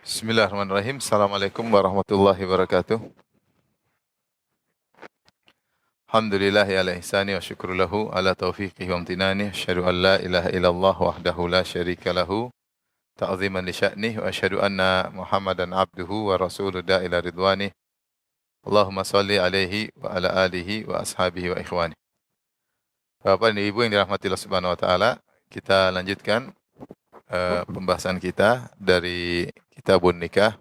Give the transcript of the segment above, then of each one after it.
Bismillahirrahmanirrahim. Assalamualaikum warahmatullahi wabarakatuh. Alhamdulillah ala ihsani wa syukru lahu ala taufiqihi wa amtinani. Asyhadu an la ilaha illallah wahdahu la syarika lahu ta'ziman li sya'nih wa asyhadu anna Muhammadan abduhu wa rasuluhu ila ridwanih. Allahumma salli alaihi wa ala alihi wa ashabihi wa ikhwani. Bapak dan Ibu yang dirahmati Allah Subhanahu wa taala, kita lanjutkan pembahasan kita dari Kitabun Nikah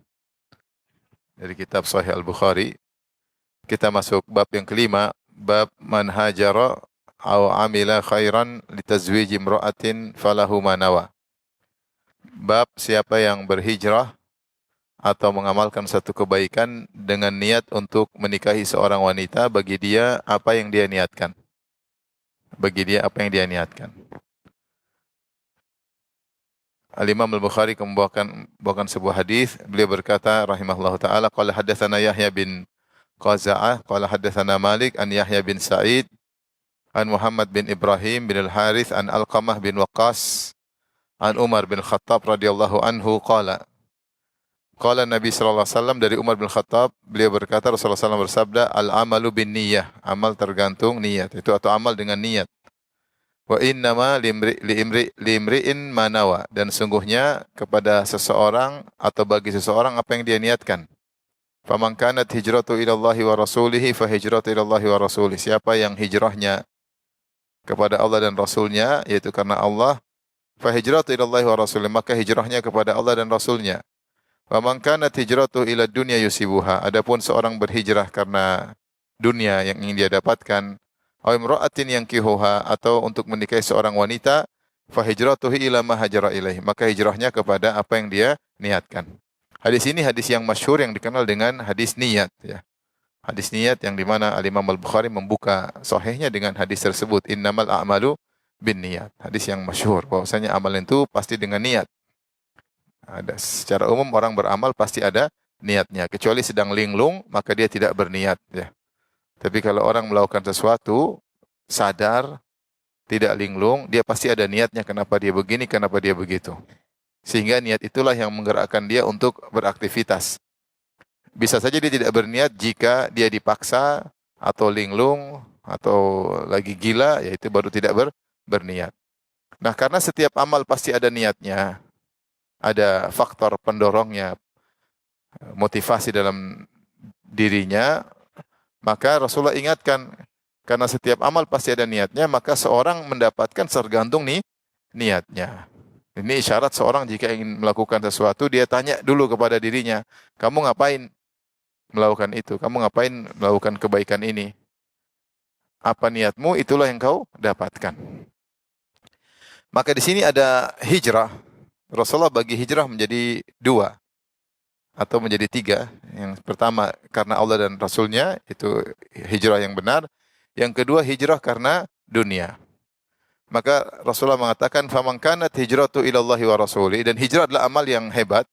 dari kitab Sahih Al-Bukhari. Kita masuk bab yang kelima, bab man hajara aw amila khairan litazwij imra'atin falahu ma nawa. Bab siapa yang berhijrah atau mengamalkan satu kebaikan dengan niat untuk menikahi seorang wanita, bagi dia apa yang dia niatkan. Bagi dia apa yang dia niatkan. Al-Imam Al-Bukhari membawakan sebuah hadis. Beliau berkata rahimahullahu taala, qala hadatsana Yahya bin Qaza'ah, qala hadatsana Malik an Yahya bin Sa'id an Muhammad bin Ibrahim bin Al-Harith an Alqamah bin Waqqas an Umar bin Khattab radhiyallahu anhu qala Nabi sallallahu alaihi wasallam, dari Umar bin Khattab, beliau berkata Rasulullah sallallahu alaihi wasallam bersabda, al-amalu bin niyyah, amal tergantung niat itu, atau amal dengan niat. Wa innama liimri'in manawa, dan sungguhnya kepada seseorang atau bagi seseorang apa yang dia niatkan. Faman kanat hijratu ilallahi wa rasulihi fa hijratu ilallahi wa rasulih. Siapa yang hijrahnya kepada Allah dan Rasulnya, yaitu karena Allah, fa hijratu ilallahi wa rasulih, maka hijrahnya kepada Allah dan Rasulnya. Faman kanat hijratu ila dunya yusibuha, adapun seorang berhijrah karena dunia yang ingin dia dapatkan, aw imra'atin yankihuha, atau untuk menikahi seorang wanita, fa hijratuhu ila ma hajara ilaih, maka hijrahnya kepada apa yang dia niatkan. Hadis ini hadis yang masyhur yang dikenal dengan hadis niat, ya. Hadis niat yang di mana Al-Imam Al-Bukhari membuka sahihnya dengan hadis tersebut, innamal a'malu bin niat. Hadis yang masyhur bahwasanya amal itu pasti dengan niat. Ada secara umum orang beramal pasti ada niatnya, kecuali sedang linglung maka dia tidak berniat, ya. Tapi kalau orang melakukan sesuatu, sadar, tidak linglung, dia pasti ada niatnya, kenapa dia begini, kenapa dia begitu. Sehingga niat itulah yang menggerakkan dia untuk beraktivitas. Bisa saja dia tidak berniat jika dia dipaksa, atau linglung, atau lagi gila, yaitu baru tidak berniat. Nah, karena setiap amal pasti ada niatnya, ada faktor pendorongnya, motivasi dalam dirinya, maka Rasulullah ingatkan, karena setiap amal pasti ada niatnya, maka seorang mendapatkan tergantung niatnya. Ini isyarat seorang jika ingin melakukan sesuatu, dia tanya dulu kepada dirinya, kamu ngapain melakukan itu? Kamu ngapain melakukan kebaikan ini? Apa niatmu, itulah yang kau dapatkan. Maka di sini ada hijrah. Rasulullah bagi hijrah menjadi dua, atau menjadi tiga. Yang pertama karena Allah dan Rasulnya, itu hijrah yang benar. Yang kedua hijrah karena dunia. Maka Rasulullah mengatakan, faman kanat hijratu ilallahi wa rasulih, dan hijrah adalah amal yang hebat,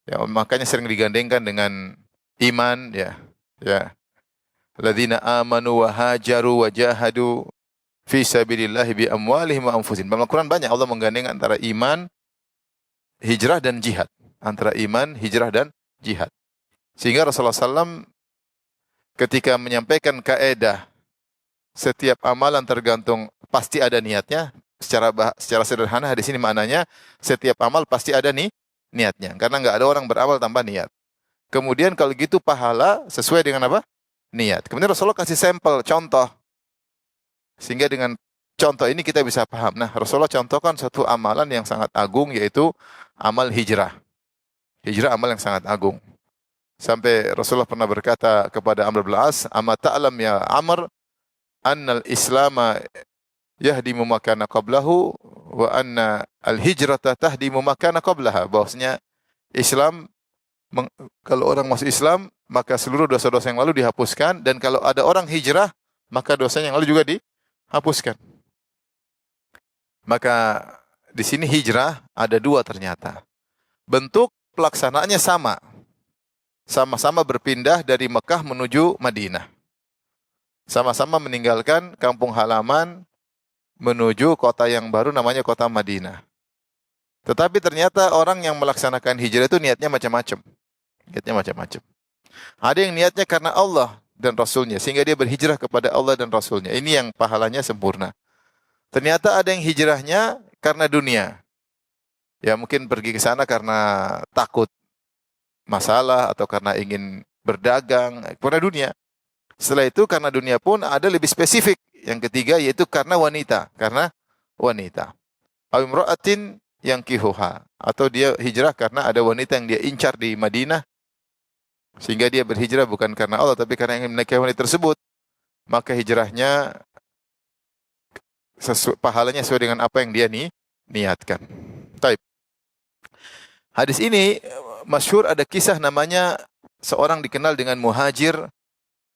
ya, makanya sering digandengkan dengan iman, ya. Alladzina amanu wa hajaru wa jahadu fi sabilillahi bi amwalihim wa anfusihim. Dalam Al-Quran banyak Allah menggandeng antara iman, hijrah dan jihad. Antara iman, hijrah, dan jihad. Sehingga Rasulullah SAW ketika menyampaikan kaedah setiap amalan tergantung pasti ada niatnya, secara sederhana hadis ini maknanya setiap amal pasti ada niatnya, karena nggak ada orang beramal tanpa niat. Kemudian kalau gitu pahala sesuai dengan apa? Niat. Kemudian Rasulullah kasih sampel, contoh, sehingga dengan contoh ini kita bisa paham. Nah, Rasulullah contohkan satu amalan yang sangat agung, yaitu amal hijrah. Hijrah amal yang sangat agung. Sampai Rasulullah pernah berkata kepada Amr bin As, "Ama ta'lam ya Amr, annal Islama yahdimu makana qablahu wa anna al-hijrata tahdimu makana qablaha." Bahwasanya Islam, kalau orang masuk Islam, maka seluruh dosa-dosa yang lalu dihapuskan, dan kalau ada orang hijrah, maka dosa yang lalu juga dihapuskan. Maka di sini hijrah ada dua ternyata. Bentuk pelaksanaannya sama. Sama-sama berpindah dari Mekah menuju Madinah. Sama-sama meninggalkan kampung halaman menuju kota yang baru namanya kota Madinah. Tetapi ternyata orang yang melaksanakan hijrah itu niatnya macam-macam. Niatnya macam-macam. Ada yang niatnya karena Allah dan Rasulnya, sehingga dia berhijrah kepada Allah dan Rasulnya. Ini yang pahalanya sempurna. Ternyata ada yang hijrahnya karena dunia. Ya mungkin pergi ke sana karena takut masalah atau karena ingin berdagang, karena dunia. Setelah itu karena dunia pun ada lebih spesifik. Yang ketiga yaitu karena wanita. Karena wanita. Aw imra'atin yang kihuha. Atau dia hijrah karena ada wanita yang dia incar di Madinah. Sehingga dia berhijrah bukan karena Allah, tapi karena ingin menikahi wanita tersebut. Maka hijrahnya pahalanya sesuai dengan apa yang dia niatkan. Taib. Hadis ini masyhur, ada kisah namanya seorang dikenal dengan Muhajir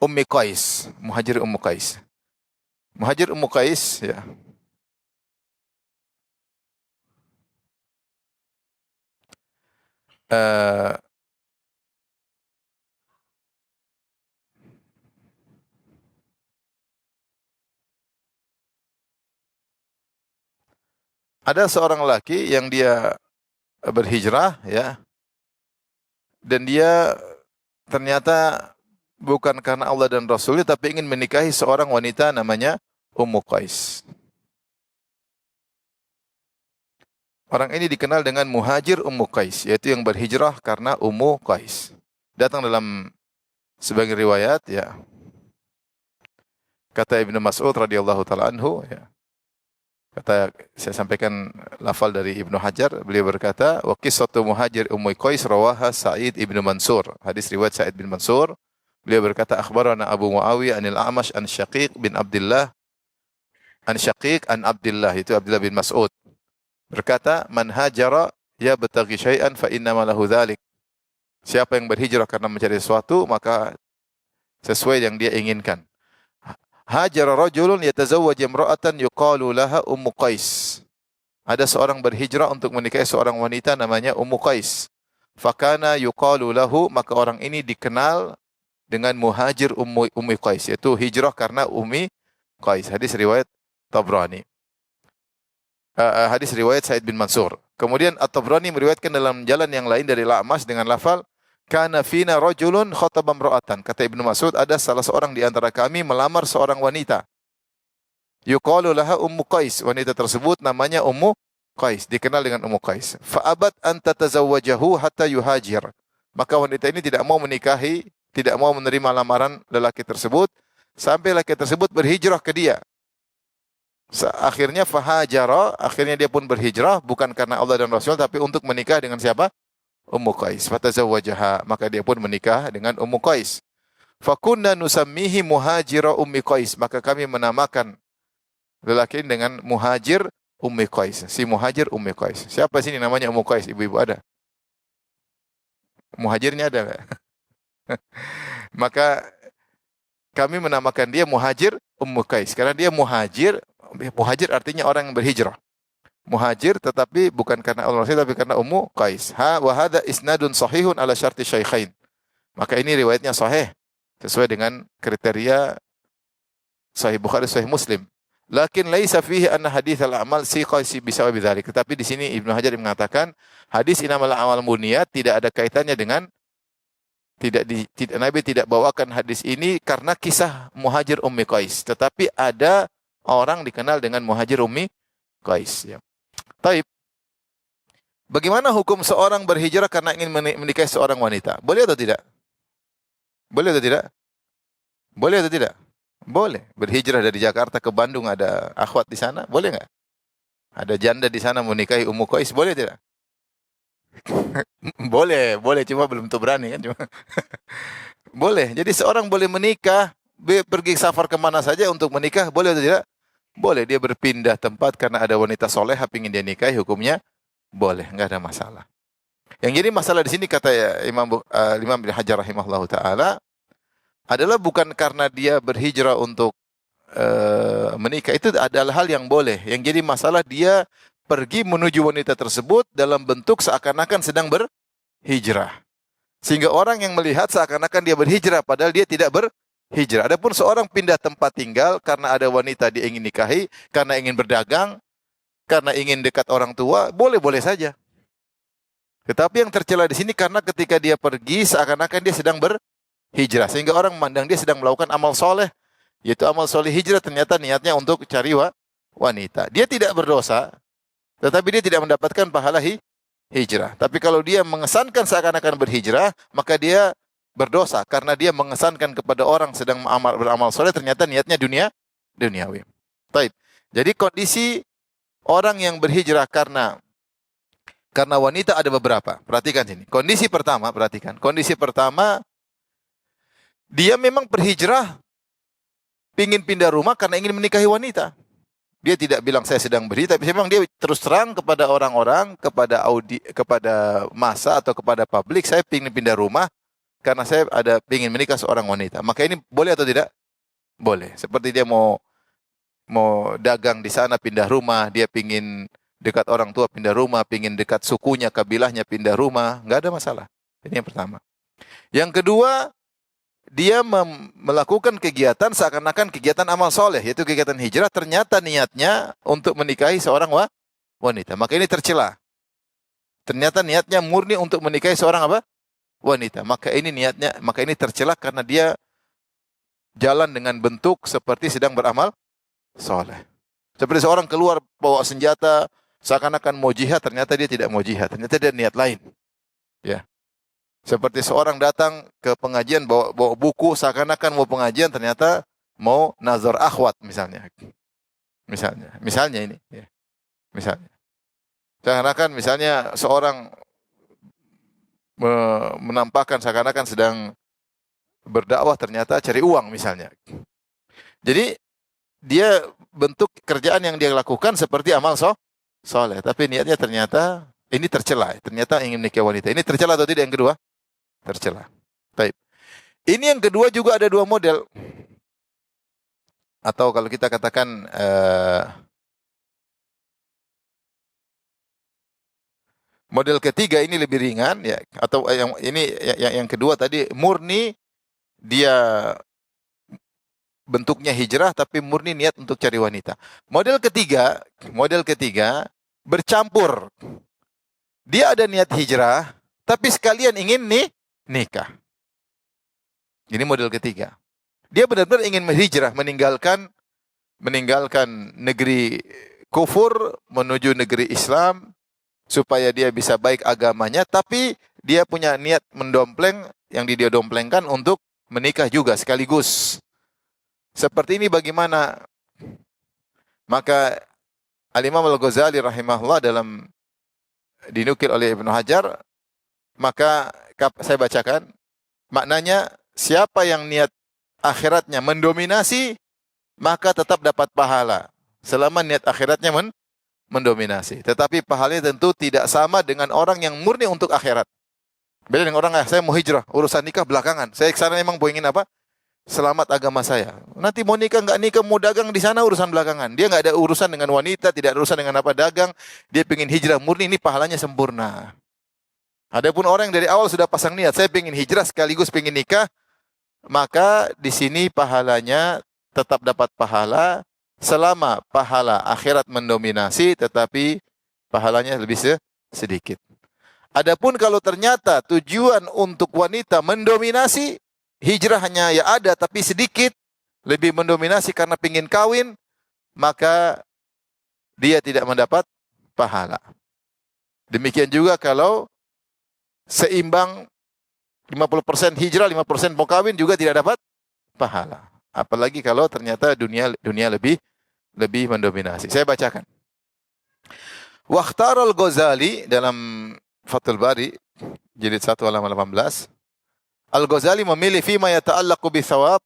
Ummi Qais. Muhajir Ummu Qais. Muhajir Ummu Qais, ya. Ada seorang laki yang dia berhijrah, ya, dan dia ternyata bukan karena Allah dan Rasulnya, tapi ingin menikahi seorang wanita namanya Ummu Qais. Orang ini dikenal dengan Muhajir Ummu Qais, yaitu yang berhijrah karena Ummu Qais. Datang dalam sebagian riwayat, ya, kata Ibnu Mas'ud radhiyallahu taala anhu, ya. Kata, saya sampaikan lafal dari Ibnu Hajar, beliau berkata, wa qissatu Muhajir Ummu Qais rawaha Sa'id Ibnu Mansur. Hadis riwayat Sa'id bin Mansur. Beliau berkata, akhbarana Abu Muawiyah anil A'mash an Syaqiq bin Abdullah an Syaqiq an Abdullah, itu Abdullah bin Mas'ud. Berkata, man hajara ya bataghi syai'an fa innama lahu dzalik. Siapa yang berhijrah karena mencari sesuatu, maka sesuai yang dia inginkan. Hajara rajulun yatazawwaj imra'atan yuqalu laha Ummu Qais. Ada seorang berhijrah untuk menikahi seorang wanita namanya Ummu Qais. Fakana yuqalu lahu, maka orang ini dikenal dengan Muhajir Ummi Qais, yaitu hijrah karena Ummi Qais. Hadis riwayat Tabrani. Hadis riwayat Sa'id bin Mansur. Kemudian At-Tabrani meriwayatkan dalam jalan yang lain dari Al-A'mash dengan lafal kana fina rajulun khataba imra'atan. Kata Ibnu Mas'ud, ada salah seorang di antara kami melamar seorang wanita. Yuqalu laha Ummu Qais. Wanita tersebut namanya Ummu Qais, dikenal dengan Ummu Qais. Fa abat an tatazawwajahu hatta yuhajir. Maka wanita ini tidak mau menikahi, tidak mau menerima lamaran lelaki tersebut sampai lelaki tersebut berhijrah ke dia. Akhirnya fahajara, akhirnya dia pun berhijrah bukan karena Allah dan Rasul, tapi untuk menikah dengan siapa? Ummu Qais. Fatazawwajaha, maka dia pun menikah dengan Ummu Qais. Fakunna nusammihi Muhajira Ummi Qais, maka kami menamakan lelaki ini dengan Muhajir Ummi Qais. Si Muhajir Ummi Qais. Siapa sini namanya Ummu Qais? Ibu-ibu ada? Muhajirnya ada enggak? Maka kami menamakan dia Muhajir Ummu Qais karena dia muhajir. Muhajir artinya orang yang berhijrah. Muhajir tetapi bukan karena Allah Rasul, tapi karena Ummu Qais. Wa hadza isnadun sahihun ala syarti syaikhain. Maka ini riwayatnya sahih sesuai dengan kriteria Sahih Bukhari, Sahih Muslim. Lakin laisa fihi anna hadits al-amal siqasi bisababi dzalik. Tetapi di sini Ibnu Hajar mengatakan hadis inamal a'mal buniyat tidak ada kaitannya dengan Nabi tidak bawakan hadis ini karena kisah Muhajir Ummi Qais, tetapi ada orang dikenal dengan Muhajir Ummi Qais, ya. Taib. Bagaimana hukum seorang berhijrah karena ingin menikahi seorang wanita? Boleh atau tidak? Boleh atau tidak? Boleh atau tidak? Boleh. Berhijrah dari Jakarta ke Bandung, ada akhwat di sana, boleh nggak? Ada janda di sana menikahi Ummu Qais, boleh tidak? Boleh, boleh, cuma belum tentu berani kan, cuma boleh. Jadi seorang boleh menikah, pergi safar kemana saja untuk menikah, boleh atau tidak? Boleh. Dia berpindah tempat karena ada wanita solehah ingin dia nikahi, hukumnya boleh, nggak ada masalah. Yang jadi masalah di sini kata Imam Ibnu Hajar rahimahullahu taala adalah bukan karena dia berhijrah untuk menikah, itu adalah hal yang boleh. Yang jadi masalah dia pergi menuju wanita tersebut dalam bentuk seakan-akan sedang berhijrah. Sehingga orang yang melihat seakan-akan dia berhijrah padahal dia tidak berhijrah. Adapun seorang pindah tempat tinggal karena ada wanita dia ingin nikahi, karena ingin berdagang, karena ingin dekat orang tua, boleh-boleh saja. Tetapi yang tercela di sini karena ketika dia pergi seakan-akan dia sedang berhijrah, sehingga orang memandang dia sedang melakukan amal soleh, yaitu amal soleh hijrah, ternyata niatnya untuk cari wanita. Dia tidak berdosa, tetapi dia tidak mendapatkan pahala hijrah. Tapi kalau dia mengesankan seakan-akan berhijrah, maka dia berdosa karena dia mengesankan kepada orang sedang beramal soleh, ternyata niatnya duniawi. Baik. Jadi kondisi orang yang berhijrah karena wanita ada beberapa. Perhatikan sini. Kondisi pertama, perhatikan. Kondisi pertama, dia memang berhijrah, ingin pindah rumah karena ingin menikahi wanita. Dia tidak bilang saya sedang berhijrah, tapi memang dia terus terang kepada orang-orang, kepada massa atau kepada publik, saya ingin pindah rumah karena saya ingin menikah seorang wanita. Maka ini boleh atau tidak? Boleh. Seperti dia mau dagang di sana, pindah rumah, dia ingin dekat orang tua, pindah rumah, pingin dekat sukunya, kabilahnya, pindah rumah, nggak ada masalah. Ini yang pertama. Yang kedua, dia melakukan kegiatan seakan-akan kegiatan amal soleh, yaitu kegiatan hijrah, ternyata niatnya untuk menikahi seorang wanita. Maka ini tercela. Ternyata niatnya murni untuk menikahi seorang wanita. Maka ini tercela karena dia jalan dengan bentuk seperti sedang beramal soleh. Seperti seorang keluar bawa senjata, seakan-akan mau jihad, ternyata dia tidak mau jihad. Ternyata dia niat lain. Ya. Seperti seorang datang ke pengajian bawa buku, seakan-akan mau pengajian, ternyata mau nazar akhwat misalnya. Misalnya ini. Ya. Misalnya. Seakan-akan misalnya seorang menampakkan seakan-akan sedang berdakwah, ternyata cari uang misalnya. Jadi dia bentuk kerjaan yang dia lakukan seperti amal soleh, tapi niatnya ternyata ini tercela. Ternyata ingin menikah wanita. Ini tercela atau tidak yang kedua? Tercela. Baik. Ini yang kedua juga ada dua model. Atau kalau kita katakan model ketiga ini lebih ringan ya, atau yang kedua tadi murni dia bentuknya hijrah tapi murni niat untuk cari wanita. Model ketiga bercampur. Dia ada niat hijrah tapi sekalian ingin nikah. Ini model ketiga. Dia benar-benar ingin berhijrah, meninggalkan negeri kufur menuju negeri Islam supaya dia bisa baik agamanya, tapi dia punya niat mendompleng yang dia domplengkan untuk menikah juga sekaligus. Seperti ini bagaimana? Maka Al-Imam Al-Ghazali rahimahullah dalam dinukil oleh Ibnu Hajar, maka saya bacakan, maknanya siapa yang niat akhiratnya mendominasi, maka tetap dapat pahala selama niat akhiratnya mendominasi. Tetapi pahalanya tentu tidak sama dengan orang yang murni untuk akhirat. Beda dengan orang, saya mau hijrah, urusan nikah belakangan. Saya kesana memang mau ingin apa? Selamat agama saya. Nanti mau nikah nggak nikah, mau dagang di sana urusan belakangan. Dia nggak ada urusan dengan wanita, tidak ada urusan dengan apa dagang. Dia pengen hijrah murni, ini pahalanya sempurna. Adapun orang yang dari awal sudah pasang niat, saya pengen hijrah sekaligus pengen nikah, maka di sini pahalanya tetap dapat pahala selama pahala akhirat mendominasi, tetapi pahalanya lebih sedikit. Adapun kalau ternyata tujuan untuk wanita mendominasi, hijrahnya ya ada tapi sedikit, lebih mendominasi karena pingin kawin, maka dia tidak mendapat pahala. Demikian juga kalau seimbang 50% hijrah, 50% mau kawin juga tidak dapat pahala. Apalagi kalau ternyata dunia lebih mendominasi. Saya bacakan. Wakhtar al-Ghazali dalam Fathul Bari jilid 1 halaman 18. Al-Ghazali memilih fima yata'allaqu bi thawab,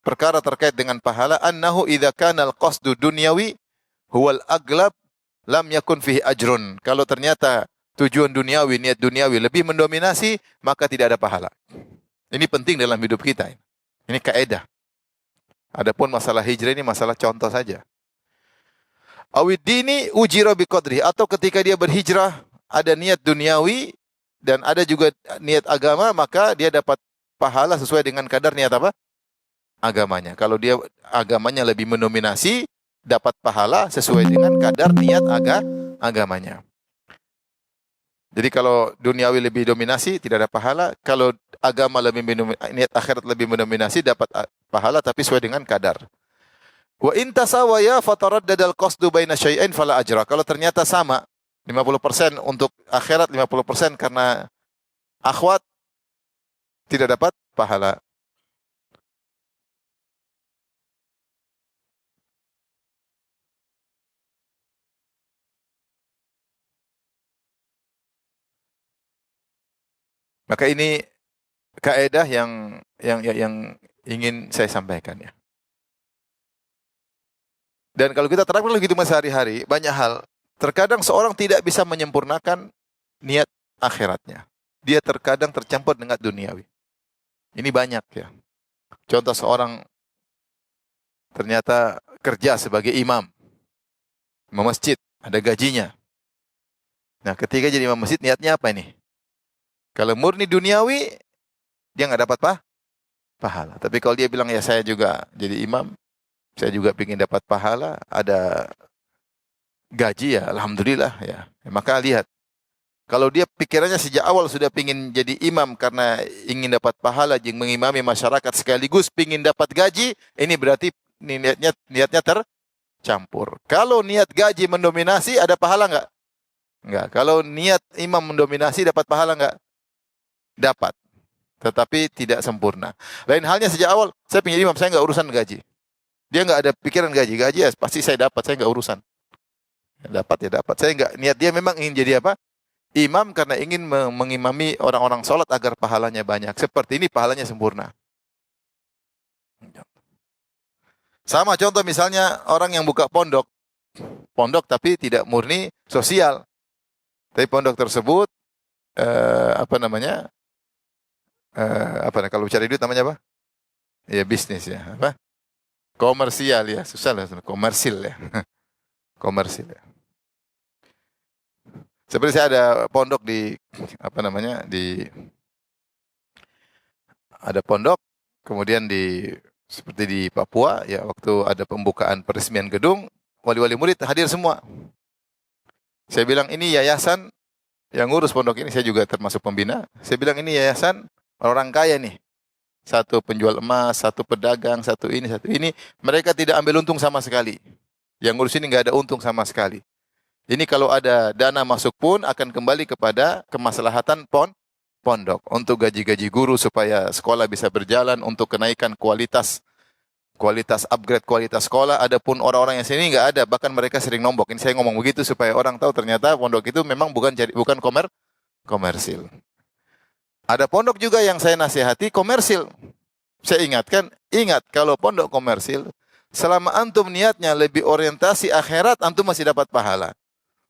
perkara terkait dengan pahala, annahu idza kana al-qasdu dunyawi huwal aglab lam yakun fihi ajrun. Kalau ternyata tujuan duniawi, niat duniawi lebih mendominasi, maka tidak ada pahala. Ini penting dalam hidup kita. Ini kaidah. Adapun masalah hijrah ini masalah contoh saja. Awid-dini ujira biqadri, atau ketika dia berhijrah ada niat duniawi dan ada juga niat agama, maka dia dapat pahala sesuai dengan kadar niat apa? Agamanya. Kalau dia agamanya lebih mendominasi, dapat pahala sesuai dengan kadar niat agamanya. Jadi kalau duniawi lebih dominasi tidak ada pahala, kalau agama lebih niat akhirat lebih mendominasi dapat pahala tapi sesuai dengan kadar. Wa in tasawaya fataraddadal qasdu baina syai'ain fala ajra. Kalau ternyata sama 50% untuk akhirat, 50% karena akhwat, tidak dapat pahala. Maka ini kaedah yang ingin saya sampaikan ya. Dan kalau kita terapkan lagi di sehari-hari, banyak hal. Terkadang seorang tidak bisa menyempurnakan niat akhiratnya. Dia terkadang tercampur dengan duniawi. Ini banyak ya. Contoh seorang ternyata kerja sebagai imam masjid, ada gajinya. Nah, ketika jadi imam masjid, niatnya apa ini? Kalau murni duniawi, dia nggak dapat pahala. Tapi kalau dia bilang, ya saya juga jadi imam, saya juga ingin dapat pahala, ada gaji ya, alhamdulillah ya. Maka lihat, kalau dia pikirannya sejak awal sudah ingin jadi imam karena ingin dapat pahala, yang mengimami masyarakat sekaligus ingin dapat gaji, ini berarti niatnya tercampur. Kalau niat gaji mendominasi, ada pahala nggak? Nggak. Kalau niat imam mendominasi, dapat pahala nggak? Dapat. Tetapi tidak sempurna. Lain halnya sejak awal, saya ingin imam, saya nggak urusan gaji. Dia nggak ada pikiran gaji. Gaji ya pasti saya dapat, saya nggak urusan. Dapat ya dapat. Saya nggak, niat dia memang ingin jadi apa? Imam karena ingin mengimami orang-orang sholat agar pahalanya banyak. Seperti ini pahalanya sempurna. Sama contoh misalnya orang yang buka pondok. Pondok tapi tidak murni sosial. Tapi pondok tersebut, apa namanya? Kalau cari duit namanya apa? Ya bisnis ya. Apa? Komersial ya. Susah lah. Komersil ya. Komersil ya. Seperti saya ada pondok di apa namanya ada pondok, kemudian seperti di Papua ya, waktu ada pembukaan peresmian gedung, wali-wali murid hadir semua. Saya bilang ini yayasan yang ngurus pondok ini, saya juga termasuk pembina. Saya bilang ini yayasan orang kaya nih. Satu penjual emas, satu pedagang, satu ini. Mereka tidak ambil untung sama sekali. Yang ngurus ini nggak ada untung sama sekali. Ini kalau ada dana masuk pun akan kembali kepada kemaslahatan pondok. Untuk gaji-gaji guru supaya sekolah bisa berjalan, untuk kenaikan kualitas upgrade kualitas sekolah. Adapun orang-orang yang sini nggak ada, bahkan mereka sering nombok. Ini saya ngomong begitu supaya orang tahu ternyata pondok itu memang bukan komersil. Ada pondok juga yang saya nasihati komersil. Saya ingatkan, ingat kalau pondok komersil, selama antum niatnya lebih orientasi akhirat, antum masih dapat pahala.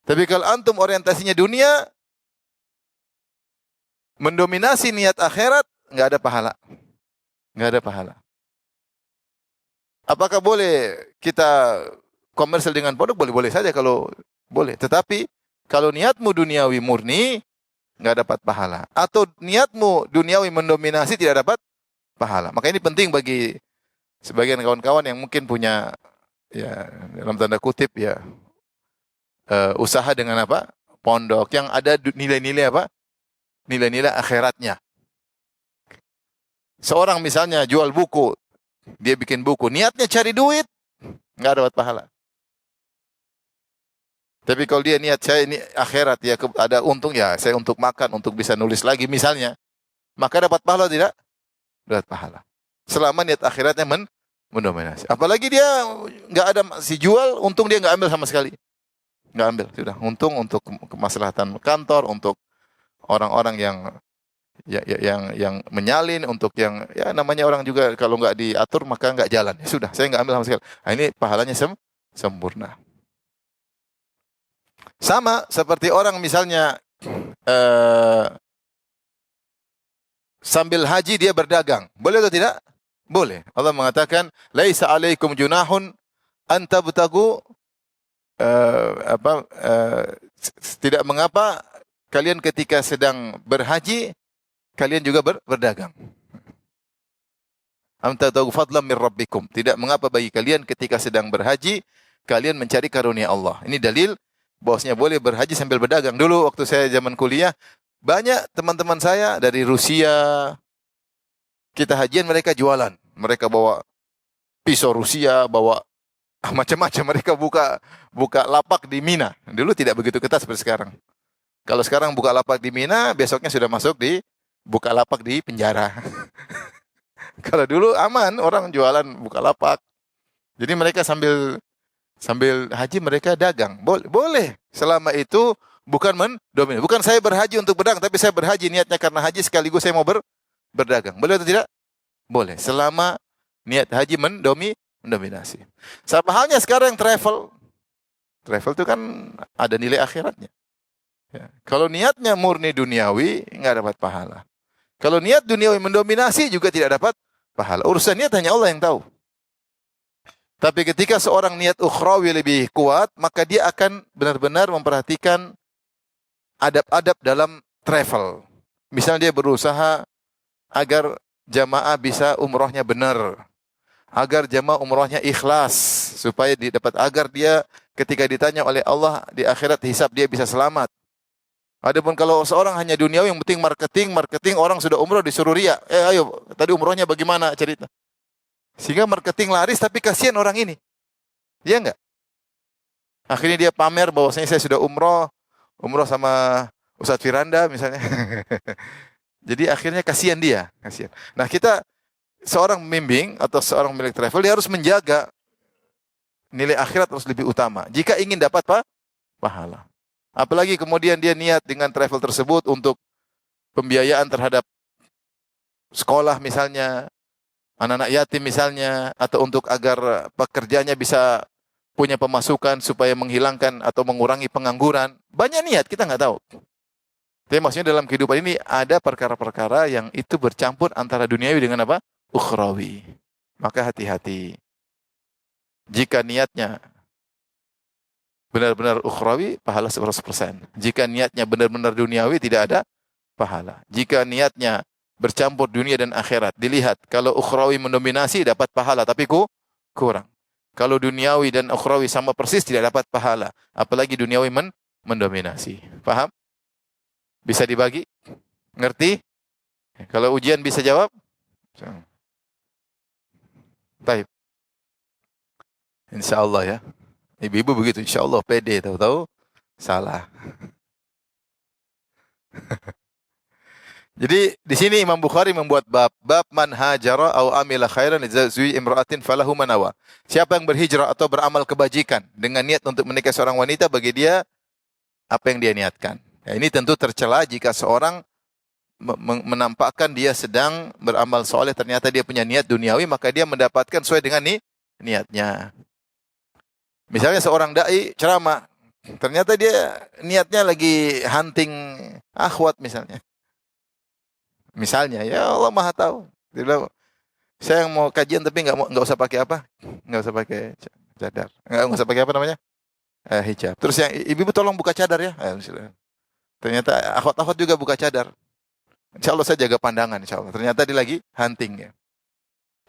Tapi kalau antum orientasinya dunia, mendominasi niat akhirat, nggak ada pahala. Nggak ada pahala. Apakah boleh kita komersil dengan pondok? Boleh-boleh saja kalau boleh. Tetapi kalau niatmu duniawi murni, nggak dapat pahala. Atau niatmu duniawi mendominasi, tidak dapat pahala. Maka ini penting bagi sebagian kawan-kawan yang mungkin punya, ya dalam tanda kutip ya, usaha dengan apa? Pondok yang ada nilai-nilai apa? Nilai-nilai akhiratnya. Seorang misalnya jual buku, dia bikin buku, niatnya cari duit, nggak dapat pahala. Tapi kalau dia niat saya ini akhirat ya, ada untung ya, saya untuk makan, untuk bisa nulis lagi misalnya, maka dapat pahala tidak? Dapat pahala. Selama niat akhiratnya mendominasi. Apalagi dia nggak ada si jual, untung dia nggak ambil sama sekali. Nggak ambil, sudah. Untung untuk kemaslahatan kantor, untuk orang-orang yang menyalin, untuk yang ya namanya orang juga kalau nggak diatur maka nggak jalan. Ya, sudah, saya nggak ambil sama sekali. Nah, ini pahalanya sempurna. Sama seperti orang misalnya sambil haji dia berdagang. Boleh atau tidak? Boleh. Allah mengatakan, "Laisa 'alaikum junahun an tabtagu tidak mengapa kalian ketika sedang berhaji kalian juga berdagang. Am tabtagu fadlan min rabbikum. Tidak mengapa bagi kalian ketika sedang berhaji kalian mencari karunia Allah." Ini dalil Bosnya boleh berhaji sambil berdagang. Dulu waktu saya zaman kuliah, banyak teman-teman saya dari Rusia, kita hajian mereka jualan. Mereka bawa pisau Rusia, bawa macam-macam. Mereka buka buka lapak di Mina. Dulu tidak begitu ketat seperti sekarang. Kalau sekarang buka lapak di Mina, besoknya sudah masuk di buka lapak di penjara. Kalau dulu aman, orang jualan buka lapak. Jadi mereka sambil sambil haji mereka dagang. Boleh, boleh. Selama itu bukan mendominasi. Bukan saya berhaji untuk berdagang, tapi saya berhaji niatnya karena haji sekaligus saya mau berdagang. Boleh atau tidak? Boleh. Selama niat haji mendominasi. Sama halnya sekarang yang travel. Travel itu kan ada nilai akhiratnya. Ya. Kalau niatnya murni duniawi, nggak dapat pahala. Kalau niat duniawi mendominasi juga tidak dapat pahala. Urusan niat hanya Allah yang tahu. Tapi ketika seorang niat ukhrawi lebih kuat, maka dia akan benar-benar memperhatikan adab-adab dalam travel. Misalnya dia berusaha agar jamaah bisa umrohnya benar. Agar jamaah umrohnya ikhlas. Supaya didapat, agar dia ketika ditanya oleh Allah di akhirat hisab dia bisa selamat. Adapun kalau seorang hanya duniawi yang penting marketing, orang sudah umroh disuruh ria. Ayo, tadi umrohnya bagaimana cerita? Sehingga marketing laris tapi kasihan orang ini. Iya enggak? Akhirnya dia pamer bahwasanya saya sudah umroh sama Ustadz Firanda misalnya. Jadi akhirnya kasihan dia, kasihan. Nah, kita seorang membimbing atau seorang milik travel dia harus menjaga nilai akhirat harus lebih utama. Jika ingin dapat pahala. Apalagi kemudian dia niat dengan travel tersebut untuk pembiayaan terhadap sekolah misalnya, anak-anak yatim misalnya, atau untuk agar pekerjanya bisa punya pemasukan supaya menghilangkan atau mengurangi pengangguran. Banyak niat, kita nggak tahu. Tapi maksudnya dalam kehidupan ini ada perkara-perkara yang itu bercampur antara duniawi dengan apa? Ukhrawi. Maka hati-hati. Jika niatnya benar-benar ukhrawi, pahala 100%. Jika niatnya benar-benar duniawi, tidak ada pahala. Jika niatnya bercampur dunia dan akhirat, dilihat. Kalau ukhrawi mendominasi, dapat pahala, tapi kurang. Kalau duniawi dan ukhrawi sama persis, tidak dapat pahala. Apalagi duniawi mendominasi. Paham? Bisa dibagi? Ngerti? Kalau ujian bisa jawab? Baik. Insya Allah ya. Ibu-ibu begitu, insya Allah pede, tahu-tahu salah. Jadi di sini Imam Bukhari membuat bab man hajara au amila khairan lizawi imra'atin falahu manawa. Siapa yang berhijrah atau beramal kebajikan dengan niat untuk menikahi seorang wanita, bagi dia apa yang dia niatkan. Ya, ini tentu tercela jika seorang menampakkan dia sedang beramal soleh, ternyata dia punya niat duniawi, maka dia mendapatkan sesuai dengan niatnya. Misalnya seorang dai ceramah, ternyata dia niatnya lagi hunting akhwat misalnya. Misalnya, ya Allah Maha tahu. Dia bilang, saya yang mau kajian tapi nggak usah pakai apa? Nggak usah pakai cadar. Nggak usah pakai apa namanya? Hijab. Terus yang ibu tolong buka cadar ya. Ternyata akhwat-akhwat juga buka cadar. Insya Allah saya jaga pandangan, insya Allah. Ternyata dia lagi hunting ya.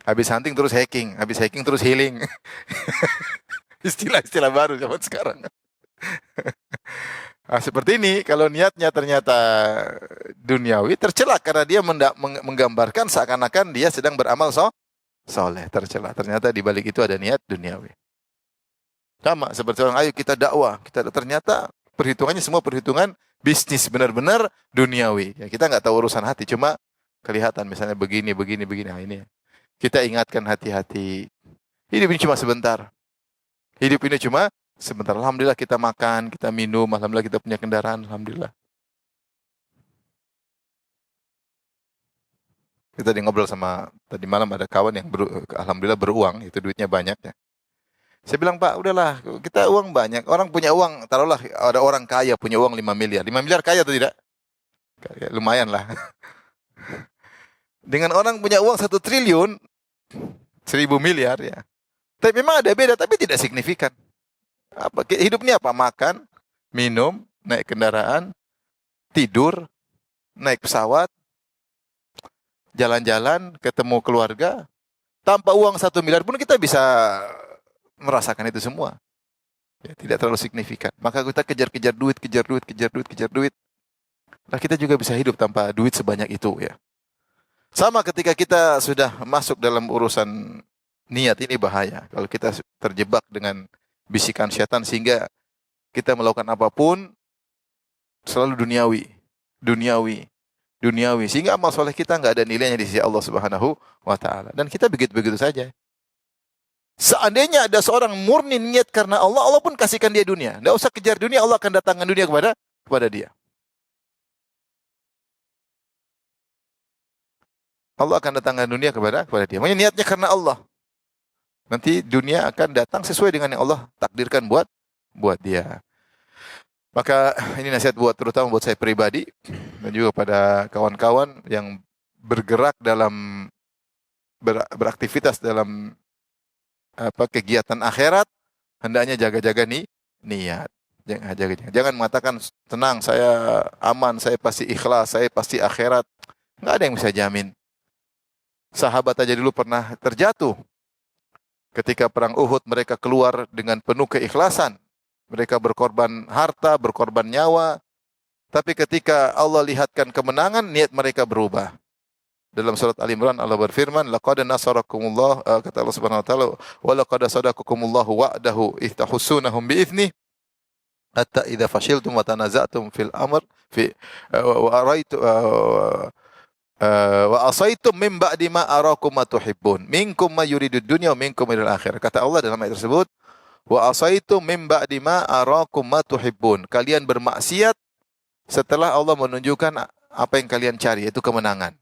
Habis hunting terus hacking, habis hacking terus healing. Istilah-istilah baru zaman sekarang. Nah, seperti ini, kalau niatnya ternyata duniawi, tercela karena dia menggambarkan seakan-akan dia sedang beramal soleh, tercela. Ternyata di balik itu ada niat duniawi. Sama seperti orang, ayo kita dakwah, ternyata perhitungannya semua perhitungan bisnis, benar-benar duniawi. Ya, kita nggak tahu urusan hati, cuma kelihatan misalnya begini. Nah, ini kita ingatkan hati-hati. Hidup ini cuma sebentar. Hidup ini cuma sebentar. Alhamdulillah kita makan, kita minum, alhamdulillah kita punya kendaraan, alhamdulillah. Kita tadi ngobrol sama, tadi malam ada kawan yang alhamdulillah beruang, itu duitnya banyak ya. Saya bilang, Pak, udahlah, kita uang banyak. Orang punya uang, taruhlah ada orang kaya punya uang 5 miliar. 5 miliar kaya atau tidak? Kaya, lumayan lah. Dengan orang punya uang 1 triliun, 1000 miliar ya. Tapi memang ada beda, tapi tidak signifikan. Hidup ini apa? Makan, minum, naik kendaraan, tidur, naik pesawat, jalan-jalan, ketemu keluarga. Tanpa uang 1 miliar pun kita bisa merasakan itu semua. Ya, tidak terlalu signifikan. Maka kita kejar-kejar duit, kejar duit, kejar duit, kejar duit. Nah, kita juga bisa hidup tanpa duit sebanyak itu ya. Sama ketika kita sudah masuk dalam urusan niat, ini bahaya. Kalau kita terjebak dengan bisikan setan sehingga kita melakukan apapun selalu duniawi, duniawi, duniawi. Sehingga amal soleh kita nggak ada nilainya di sisi Allah Subhanahu wa Ta'ala. Dan kita begitu-begitu saja. Seandainya ada seorang murni niat karena Allah, Allah pun kasihkan dia dunia. Tidak usah kejar dunia, Allah akan datangkan dunia kepada dia. Allah akan datangkan dunia kepada dia. Makanya niatnya karena Allah. Nanti dunia akan datang sesuai dengan yang Allah takdirkan buat dia. Maka ini nasihat terutama buat saya pribadi dan juga pada kawan-kawan yang bergerak dalam beraktivitas dalam kegiatan akhirat, hendaknya jaga-jaga niat. Jangan mengatakan tenang, saya aman, saya pasti ikhlas, saya pasti akhirat. Enggak ada yang bisa jamin. Sahabat aja dulu pernah terjatuh. Ketika perang Uhud mereka keluar dengan penuh keikhlasan. Mereka berkorban harta, berkorban nyawa. Tapi ketika Allah lihatkan kemenangan, niat mereka berubah. Dalam surat Ali Imran Allah berfirman, "Laqad nasarakumullah," kata Allah Subhanahu wa taala, "wa laqad sadaqakumullahu wa'dahu istahussunahum bi'idznih hatta idza fashiltum wa tanaza'tum fil amr fi wa araitu wa asaitum min ba'di ma arakum ma tuhibbun minkum ma yuridud dunya wa minkum ilal akhirah." Kata Allah dalam ayat tersebut, "Wa asaitum min ba'di ma arakum ma tuhibbun." Kalian bermaksiat setelah Allah menunjukkan apa yang kalian cari, yaitu kemenangan.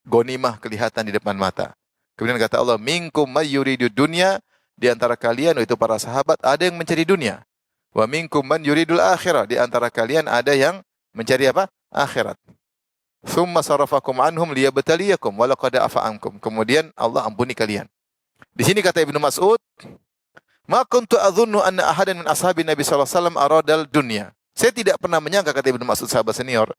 Gonimah kelihatan di depan mata. Kemudian kata Allah, "Minkum may yuridud dunya," di antara kalian, yaitu para sahabat, ada yang mencari dunia. "Wa minkum man yuridul akhirah," di antara kalian ada yang mencari apa? Akhirat. "Tsumma sarafakum anhum liyabtaliyakum wa laqad afa ankum." Kemudian Allah ampuni kalian. Di sini kata Ibnu Mas'ud, "Ma kuntu adhunnu anna ahadan min ashabin Nabi sallallahu alaihi wasallam aradal dunya." Saya tidak pernah menyangka, kata Ibnu Mas'ud, sahabat senior,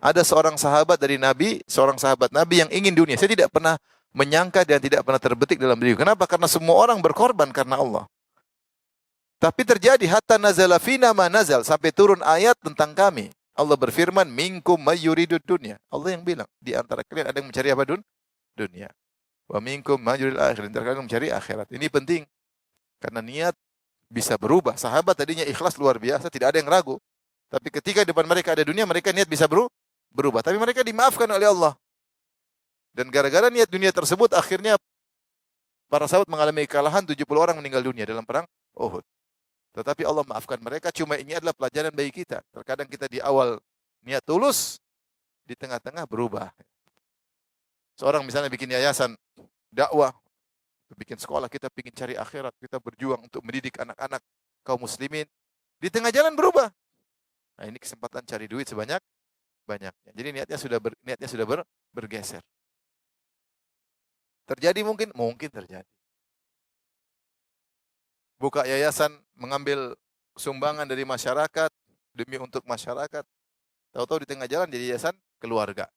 ada seorang sahabat dari Nabi, seorang sahabat Nabi yang ingin dunia. Saya tidak pernah menyangka dan tidak pernah terbetik dalam diri. Kenapa? Karena semua orang berkorban karena Allah. Tapi terjadi hatta nazala fina ma nazal, sampai turun ayat tentang kami. Allah berfirman, "Minkum may yuridud dunya." Allah yang bilang, di antara kalian ada yang mencari apa? Dunia. "Wa minkum may yuridul akhirah." Di antara kalian mencari akhirat. Ini penting karena niat bisa berubah. Sahabat tadinya ikhlas luar biasa, tidak ada yang ragu. Tapi ketika di depan mereka ada dunia, mereka niat bisa berubah. Tapi mereka dimaafkan oleh Allah. Dan gara-gara niat dunia tersebut, akhirnya para sahabat mengalami kekalahan, 70 orang meninggal dunia dalam perang Uhud. Tetapi Allah maafkan mereka, cuma ini adalah pelajaran bagi kita. Terkadang kita di awal niat tulus, di tengah-tengah berubah. Seorang misalnya bikin yayasan, dakwah, bikin sekolah, kita ingin cari akhirat, kita berjuang untuk mendidik anak-anak kaum muslimin. Di tengah jalan berubah. Nah, ini kesempatan cari duit banyaknya. Jadi niatnya sudah bergeser. Terjadi mungkin terjadi. Buka yayasan, mengambil sumbangan dari masyarakat demi untuk masyarakat. Tahu-tahu di tengah jalan jadi yayasan keluarga.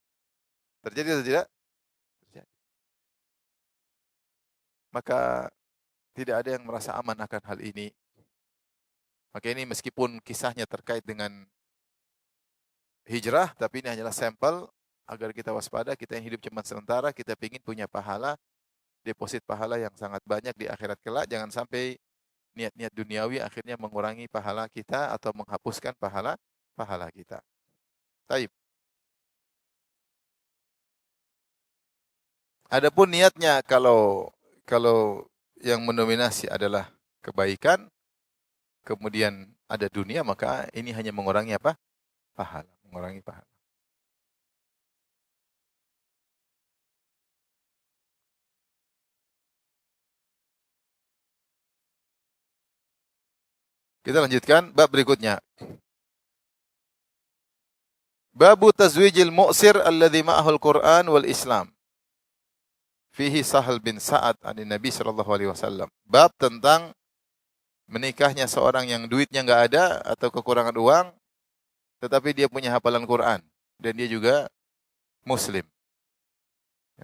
Terjadi atau tidak? Terjadi. Maka tidak ada yang merasa aman akan hal ini. Maka ini meskipun kisahnya terkait dengan hijrah, tapi ini hanyalah sampel agar kita waspada. Kita yang hidup cuma sementara, kita ingin punya pahala, deposit pahala yang sangat banyak di akhirat kelak. Jangan sampai niat-niat duniawi akhirnya mengurangi pahala kita atau menghapuskan pahala kita. Baik. Adapun niatnya kalau yang mendominasi adalah kebaikan, kemudian ada dunia, maka ini hanya mengurangi apa? Pahala, mengurangi pahala. Kita lanjutkan bab berikutnya. Babu tazwijil mu'sir alladhi ma'ahul Qur'an wal Islam. Fihi Sahal bin Sa'ad an Nabi sallallahu alaihi wasallam. Bab tentang menikahnya seorang yang duitnya enggak ada atau kekurangan uang, tetapi dia punya hafalan Quran dan dia juga muslim.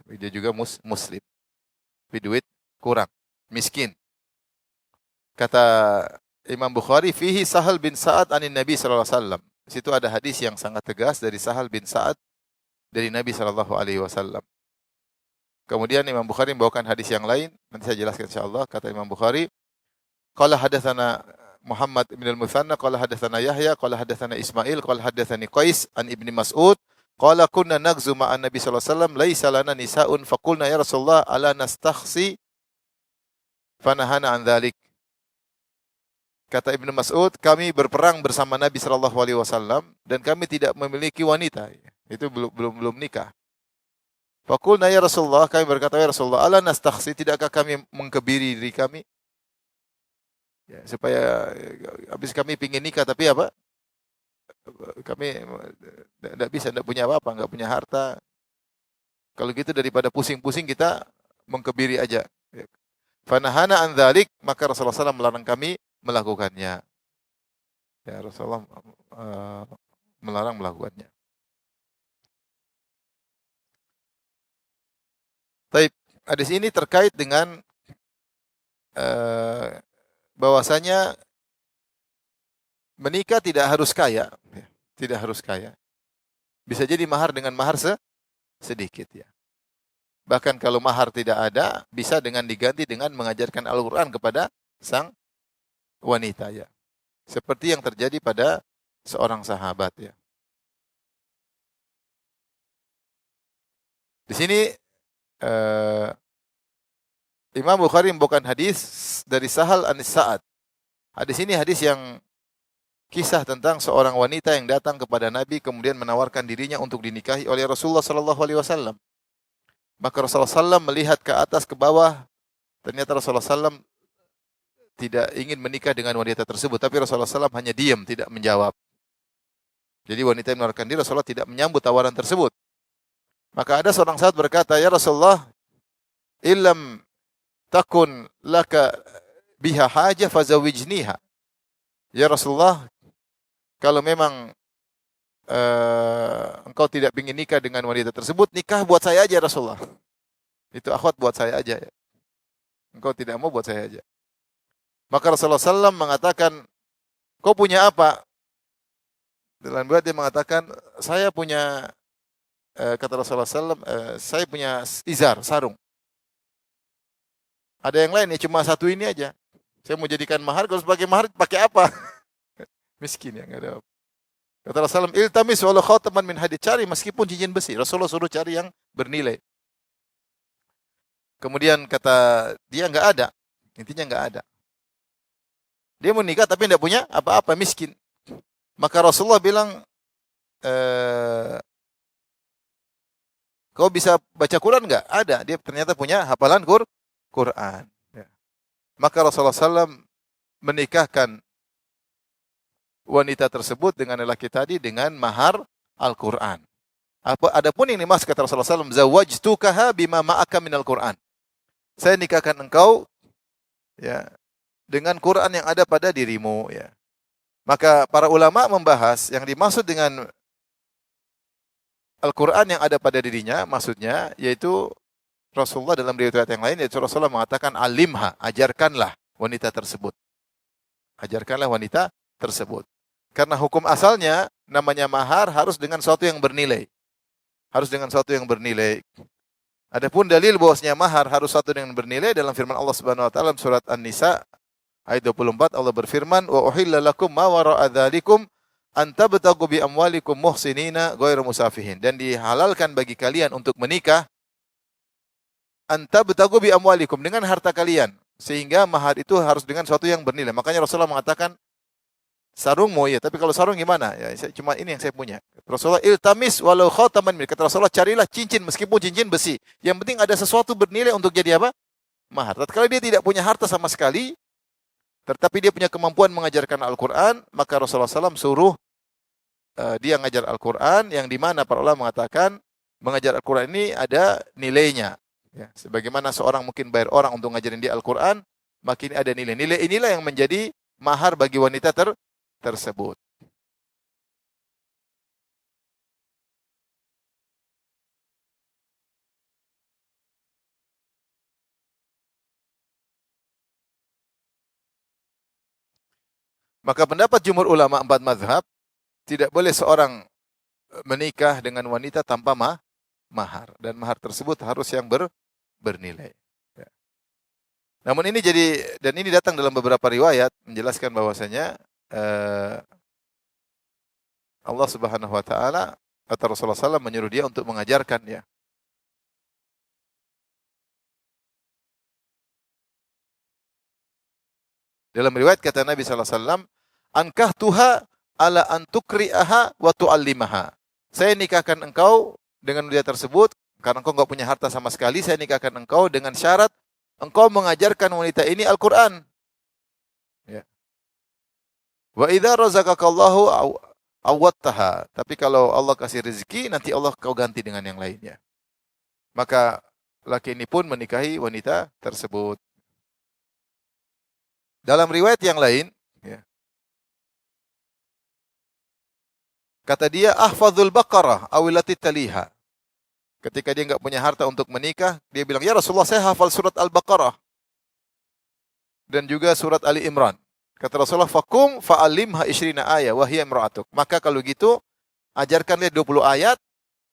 Dia juga muslim. Tapi duit kurang, miskin. Kata Imam Bukhari fihi Sahal bin Sa'ad anin Nabi sallallahu alaihi wasallam. Di situ ada hadis yang sangat tegas dari Sahal bin Sa'ad dari Nabi sallallahu alaihi wasallam. Kemudian Imam Bukhari membawakan hadis yang lain, nanti saya jelaskan insyaallah. Kata Imam Bukhari, qala hadatsana Muhammad bin al-Mutsanna qala hadatsana Yahya qala hadatsana Ismail qala hadatsani Qais an Ibnu Mas'ud qala kunna nagzu ma'an Nabi sallallahu alaihi wasallam laisa lana nisaun faqulna ya Rasulullah ala nastakhsi fanahana an dzalik. Kata Ibnu Mas'ud, kami berperang bersama Nabi sallallahu alaihi wasallam dan kami tidak memiliki wanita. Itu belum nikah. Faqulna ya Rasulullah, kami berkata ya Rasulullah, ala nastakhsi, tidakkah kami mengkebiri diri kami? Ya, supaya habis kami pingin nikah tapi apa? Kami tidak bisa, tidak punya apa-apa, enggak punya harta. Kalau gitu daripada pusing-pusing kita mengkebiri aja. Fanahana an dzalik, maka Rasulullah SAW melarang kami melakukannya. Ya, Rasulullah melarang melakukannya. Taib, hadis ini terkait dengan bahwasanya menikah tidak harus kaya, tidak harus kaya. Bisa jadi mahar dengan mahar sedikit ya. Bahkan kalau mahar tidak ada, bisa dengan diganti dengan mengajarkan Al-Quran kepada sang wanita ya. Seperti yang terjadi pada seorang sahabat ya. Di sini Imam Bukhari membawakan hadis dari Sahal an Sa'ad. Hadis ini hadis yang kisah tentang seorang wanita yang datang kepada Nabi kemudian menawarkan dirinya untuk dinikahi oleh Rasulullah sallallahu alaihi wasallam. Maka Rasulullah sallam melihat ke atas ke bawah, ternyata Rasulullah sallam tidak ingin menikah dengan wanita tersebut, tapi Rasulullah sallam hanya diam, tidak menjawab. Jadi wanita yang menawarkan diri, Rasulullah tidak menyambut tawaran tersebut. Maka ada seorang sahabat berkata, "Ya Rasulullah, illam takun laka biha haja fazawijniha." Ya Rasulullah, kalau memang engkau tidak ingin nikah dengan wanita tersebut, nikah buat saya aja Rasulullah. Itu akhwat buat saya aja ya. Engkau tidak mau buat saya aja. Maka Rasulullah SAW mengatakan, kau punya apa? Dalam riwayat dia mengatakan, saya punya, kata Rasulullah SAW, saya punya izar, sarung. Ada yang lain ya, cuma satu ini aja. Saya mau jadikan mahar, kalau sebagai mahar pakai apa? Miskin ya, enggak ada apa. Kata Rasulullah SAW, iltamis walau khataman min hadid, cari meskipun cincin besi. Rasulullah suruh cari yang bernilai. Kemudian kata dia enggak ada. Intinya enggak ada. Dia mau nikah tapi enggak punya apa-apa, miskin. Maka Rasulullah bilang, kau bisa baca Quran enggak? Ada. Dia ternyata punya hafalan Quran. Ya. Maka Rasulullah SAW menikahkan wanita tersebut dengan lelaki tadi dengan mahar Al-Quran. Adapun yang dimaksud kata Rasulullah SAW, zawajtukaha bima ma'aka minal Quran. Saya nikahkan engkau ya dengan Quran yang ada pada dirimu ya. Maka para ulama membahas yang dimaksud dengan Al-Quran yang ada pada dirinya, maksudnya yaitu Rasulullah dalam riwayat yang lain, yaitu Rasulullah mengatakan alimha, ajarkanlah wanita tersebut. Ajarkanlah wanita tersebut. Karena hukum asalnya namanya mahar harus dengan sesuatu yang bernilai. Harus dengan sesuatu yang bernilai. Adapun dalil bahwasanya mahar harus sesuatu yang bernilai dalam firman Allah Subhanahu wa taala surat An-Nisa ayat 24, Allah berfirman, "Wa uhilla lakum ma wara'a dzalikum an tabtagu bi amwalikum muhsinina ghairu musafihin." Dan dihalalkan bagi kalian untuk menikah an tabtagu bi amwalikum, dengan harta kalian. Sehingga mahar itu harus dengan sesuatu yang bernilai. Makanya Rasulullah mengatakan, sarungmu ya, tapi kalau sarung gimana? Ya, cuma ini yang saya punya. Rasulullah iltamis walau khataman min. Kata Rasulullah, carilah cincin meskipun cincin besi. Yang penting ada sesuatu bernilai untuk jadi apa? Mahar. Tatkala dia tidak punya harta sama sekali, tetapi dia punya kemampuan mengajarkan Al-Quran, maka Rasulullah SAW suruh dia mengajar Al-Quran, yang dimana para ulama mengatakan mengajar Al-Quran ini ada nilainya. Ya, sebagaimana seorang mungkin bayar orang untuk ngajarin dia Al-Quran, makin ada nilai. Nilai inilah yang menjadi mahar bagi wanita tersebut. Maka pendapat jumhur ulama 4 mazhab, tidak boleh seorang menikah dengan wanita tanpa mahar. Dan mahar tersebut harus yang bernilai. Ya. Namun dan ini datang dalam beberapa riwayat menjelaskan bahwasanya Allah Subhanahu wa taala atau Rasulullah SAW menyuruh dia untuk mengajarkan ya. Dalam riwayat kata Nabi sallallahu alaihi wasallam, "Ankahtuha ala an tukri'aha wa tu'allimaha." Saya nikahkan engkau dengan dia tersebut karena engkau enggak punya harta sama sekali, saya nikahkan engkau dengan syarat engkau mengajarkan wanita ini Al-Qur'an. Ya. Wa idza razaqakallahu awwattaha. Tapi kalau Allah kasih rezeki, nanti Allah kau ganti dengan yang lainnya. Maka laki ini pun menikahi wanita tersebut. Dalam riwayat yang lain, ya, kata dia, ahfadzul baqarah awilati taliha. Ketika dia enggak punya harta untuk menikah, dia bilang, ya Rasulullah, saya hafal surat Al-Baqarah. Dan juga surat Ali Imran. Kata Rasulullah, fakum fa'alimha ishrina ayat, wahiyya imra'atuk. Maka kalau gitu, ajarkanlah 20 ayat,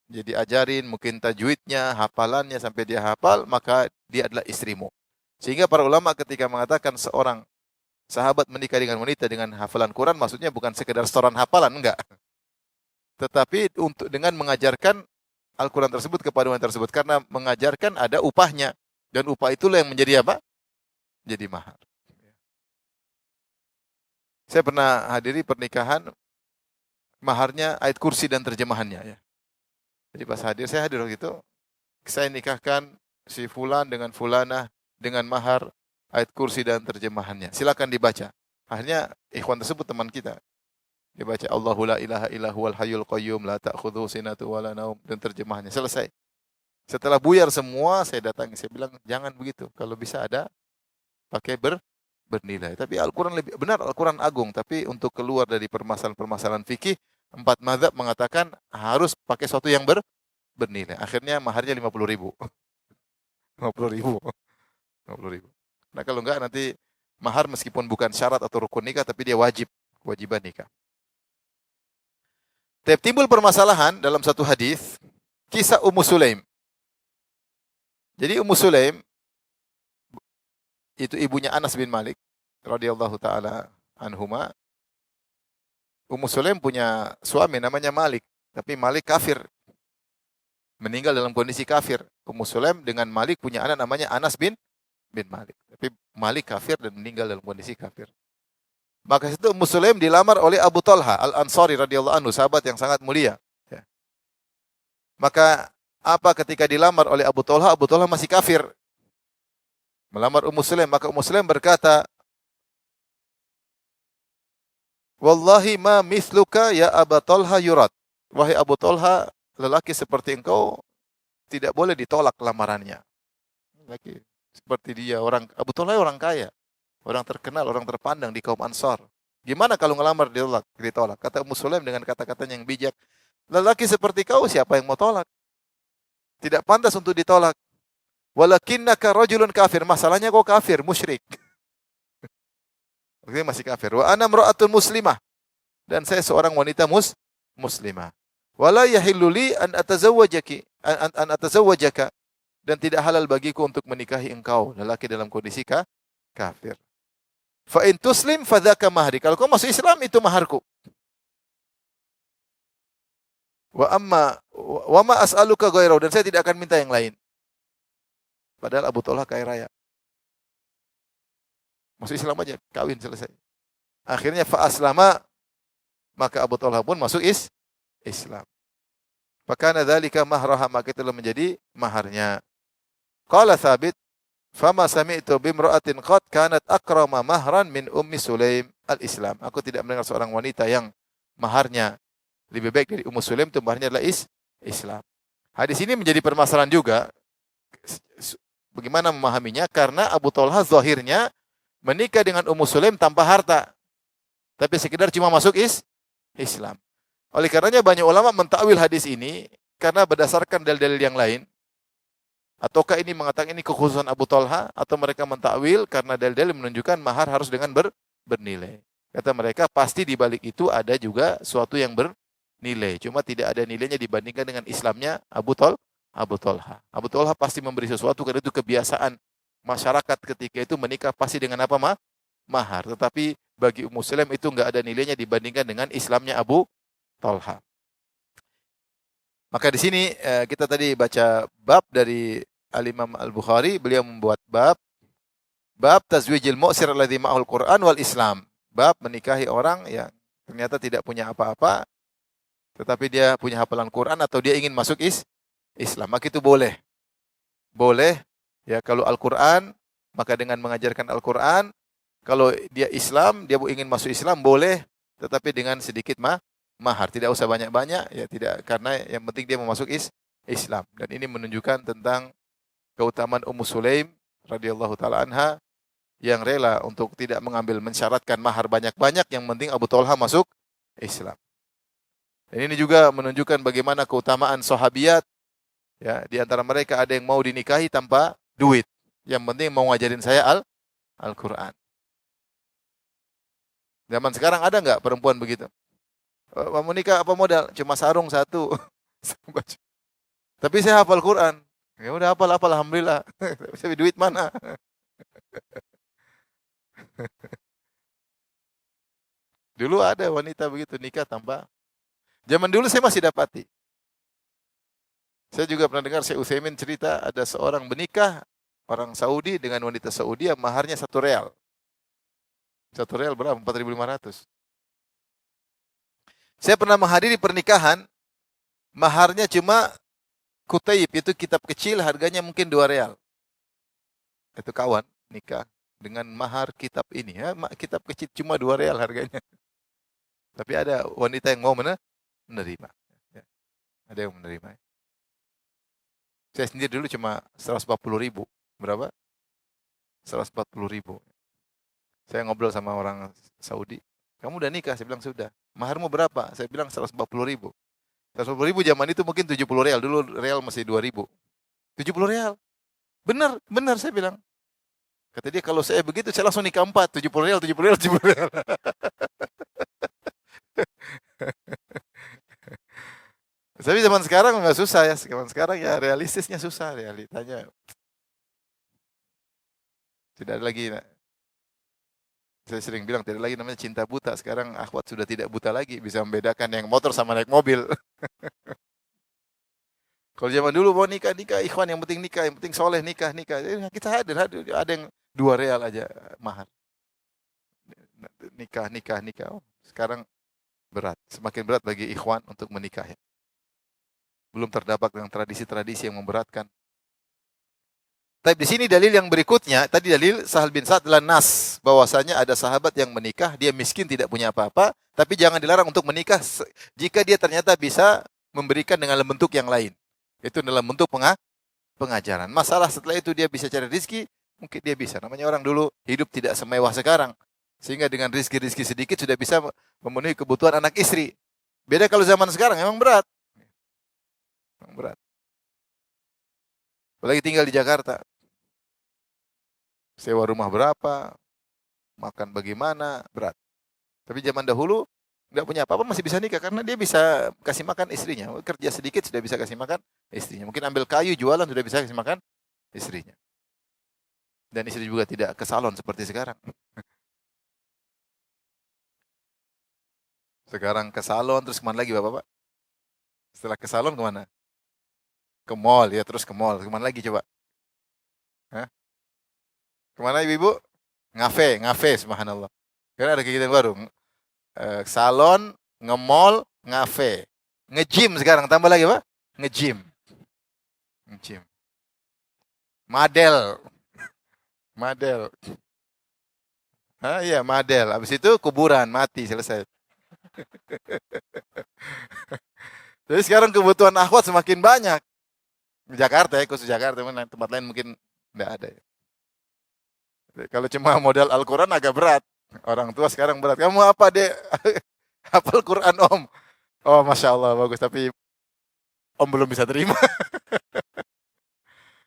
jadi ajarin mungkin tajwidnya, hafalannya, sampai dia hafal, maka dia adalah istrimu. Sehingga para ulama ketika mengatakan seorang sahabat menikah dengan wanita dengan hafalan Quran, maksudnya bukan sekedar setoran hafalan, enggak. Tetapi dengan mengajarkan Al-Quran tersebut kepada wanita tersebut. Karena mengajarkan ada upahnya. Dan upah itulah yang menjadi apa? Jadi mahar. Saya pernah hadiri pernikahan, maharnya ayat kursi dan terjemahannya. Ya. Jadi pas saya hadir waktu itu, saya nikahkan si fulan dengan fulanah dengan mahar ayat kursi dan terjemahannya. Silakan dibaca. Akhirnya ikhwan tersebut teman kita. Dibaca Allahu la ilaha illa huwal hayyul qayyum la ta'khudhuhu sinatun wa la naum dan terjemahannya. Selesai. Setelah buyar semua, saya datang, saya bilang jangan begitu. Kalau bisa ada pakai bernilai. Tapi Al-Qur'an lebih benar, Al-Qur'an agung, tapi untuk keluar dari permasalahan-permasalahan fikih, 4 mazhab mengatakan harus pakai sesuatu yang bernilai. Akhirnya maharnya 50.000. 50.000. 50.000. Nah kalau enggak nanti mahar meskipun bukan syarat atau rukun nikah, tapi dia kewajiban nikah. Tapi timbul permasalahan dalam satu hadis, kisah Ummu Sulaim. Jadi Ummu Sulaim itu ibunya Anas bin Malik radhiyallahu taala anhuma. Ummu Sulaim punya suami namanya Malik, tapi Malik kafir. Meninggal dalam kondisi kafir. Ummu Sulaim dengan Malik punya anak namanya Anas bin Malik. Tapi Malik kafir dan meninggal dalam kondisi kafir. Maka itu Ummu Sulaim dilamar oleh Abu Talha Al-Ansari radhiyallahu anhu, sahabat yang sangat mulia. Ya. Maka apa ketika dilamar oleh Abu Talha masih kafir. Melamar Ummu Sulaim, maka Ummu Sulaim berkata, "Wallahi ma misluka ya Abu Talha yurat." Wahai Abu Talha, lelaki seperti engkau tidak boleh ditolak lamarannya. Lelaki seperti dia, Abu Talha orang kaya, orang terkenal, orang terpandang di kaum Ansar. Gimana kalau ngelamar ditolak? Kata Ummu Sulaim dengan kata-katanya yang bijak, lelaki seperti kau siapa yang mau tolak? Tidak pantas untuk ditolak. Walakinnaka rajulun kafir, masalahnya kau kafir, musyrik. Oke, masih kafir. Wa ana imra'atun muslimah, dan saya seorang wanita muslimah. Wala yahillu li an atazawwajaka, dan tidak halal bagiku untuk menikahi engkau, lelaki dalam kondisi kafir. Fa in tuslim fadzaka mahri. Kalau kau masuk Islam itu maharku. Wa ma as'aluka ghairahu, dan saya tidak akan minta yang lain. Padahal Abu Talha kaya raya. Masuk Islam aja, kawin selesai. Akhirnya fa aslama, maka Abu Talha pun masuk Islam. Fakana dzalika mahraha, maka itulah menjadi maharnya. Qala Thabit, fama sami'tu bimra'atin qad kanat akrama mahran min Ummi Sulaim al-Islam. Aku tidak mendengar seorang wanita yang maharnya lebih baik dari Ummu Sulaim, itu maharnya adalah Islam. Hadis ini menjadi permasalahan juga. Bagaimana memahaminya? Karena Abu Talha zahirnya menikah dengan Ummu Sulaim tanpa harta, tapi sekedar cuma masuk Islam. Oleh karenanya banyak ulama mentakwil hadis ini karena berdasarkan dalil-dalil yang lain. Ataukah ini mengatakan ini kekhususan Abu Talha, atau mereka mentakwil karena dalil-dalil menunjukkan mahar harus dengan bernilai. Kata mereka, pasti di balik itu ada juga suatu yang bernilai. Cuma tidak ada nilainya dibandingkan dengan Islamnya Abu Talha. Abu Talha pasti memberi sesuatu karena itu kebiasaan masyarakat ketika itu menikah pasti dengan apa mahar. Tetapi bagi Ummu Sulaim itu enggak ada nilainya dibandingkan dengan Islamnya Abu Talha. Maka di sini kita tadi baca bab dari Al-Imam Al-Bukhari, beliau membuat bab tazwijil mu'sir alladhi ma'ahul Qur'an wal Islam. Bab menikahi orang yang ternyata tidak punya apa-apa, tetapi dia punya hafalan Quran atau dia ingin masuk Islam. Maka itu boleh. Boleh, ya kalau Al-Quran, maka dengan mengajarkan Al-Quran, kalau dia Islam, dia ingin masuk Islam, boleh, tetapi dengan sedikit mahar. Tidak usah banyak-banyak, ya tidak, karena yang penting dia mau masuk Islam. Dan ini menunjukkan tentang keutamaan Ummu Sulaim radhiyallahu taala anha yang rela untuk tidak mengambil mensyaratkan mahar banyak-banyak, yang penting Abu Talha masuk Islam. Dan ini juga menunjukkan bagaimana keutamaan sahabiyat, ya, di antara mereka ada yang mau dinikahi tanpa duit. Yang penting mau ngajarin saya Al-Quran. Zaman sekarang ada nggak perempuan begitu? Mau nikah apa modal? Cuma sarung satu. Tapi saya hafal Quran. Ya udah hafal, alhamdulillah. Tapi duit mana? Dulu ada wanita begitu nikah tanpa. Zaman dulu saya masih dapati. Saya juga pernah dengar Syekh Utsaimin cerita ada seorang menikah orang Saudi dengan wanita Saudi yang maharnya 1 real. 1 real berapa? 4.500. Saya pernah menghadiri pernikahan, maharnya cuma Kutaib, itu kitab kecil, harganya mungkin 2 real. Itu kawan nikah dengan mahar kitab ini, ya, kitab kecil cuma 2 real harganya. Tapi ada wanita yang mau menerima. Ya, ada yang menerima. Saya sendiri dulu cuma 140.000. Berapa? 140.000. Saya ngobrol sama orang Saudi. Kamu udah nikah? Saya bilang sudah. Maharmu berapa? Saya bilang 140.000. 140.000 zaman itu mungkin 70 real. Dulu real masih 2.000. 70 real. Benar, benar saya bilang. Kata dia, kalau saya begitu saya langsung nikah 4. 70 real, 70 real, 70 real. Tapi zaman sekarang nggak susah ya. Zaman sekarang ya realistisnya susah. Realitanya tidak ada lagi. Saya sering bilang tidak lagi namanya cinta buta. Sekarang akhwat sudah tidak buta lagi. Bisa membedakan yang motor sama naik mobil. Kalau zaman dulu mau nikah, ikhwan yang penting nikah, yang penting soleh nikah. Kita hadir. Ada yang 2 real aja mahar. Nikah. Oh, sekarang berat. Semakin berat bagi ikhwan untuk menikah. Ya. Belum terdapat dengan tradisi-tradisi yang memberatkan. Tapi di sini dalil yang berikutnya, tadi dalil Sahal bin Sa'ad adalah nas, bahwasanya ada sahabat yang menikah, dia miskin tidak punya apa-apa, tapi jangan dilarang untuk menikah jika dia ternyata bisa memberikan dengan bentuk yang lain. Itu dalam bentuk pengajaran. Masalah setelah itu dia bisa cari rezeki, mungkin dia bisa. Namanya orang dulu hidup tidak semewah sekarang. Sehingga dengan rezeki sedikit sudah bisa memenuhi kebutuhan anak istri. Beda kalau zaman sekarang, memang berat. Memang berat. Apalagi tinggal di Jakarta. Sewa rumah berapa, makan bagaimana, berat. Tapi zaman dahulu, nggak punya apa-apa masih bisa nikah, karena dia bisa kasih makan istrinya. Kerja sedikit sudah bisa kasih makan istrinya. Mungkin ambil kayu, jualan sudah bisa kasih makan istrinya. Dan istri juga tidak ke salon seperti sekarang. Sekarang ke salon, terus kemana lagi Bapak-Bapak? Setelah ke salon kemana? Ke mall, ya terus ke mall. Kemana lagi coba? Hah? Kemana ibu-ibu? Ngafe, subhanallah. Karena ada kegiatan baru. Salon, nge-mall, ngafe. Nge-gym sekarang, tambah lagi apa? Nge-gym. Nge-gym. Madel. Iya, madel. Habis itu kuburan, mati, selesai. Jadi sekarang kebutuhan akhwat semakin banyak. Di Jakarta ya, khusus Jakarta, tempat lain mungkin enggak ada ya. Kalau cuma modal Al-Quran agak berat. Orang tua sekarang berat. Kamu apa, Dek? Hafal Quran, Om. Oh, Masya Allah, bagus. Tapi Om belum bisa terima.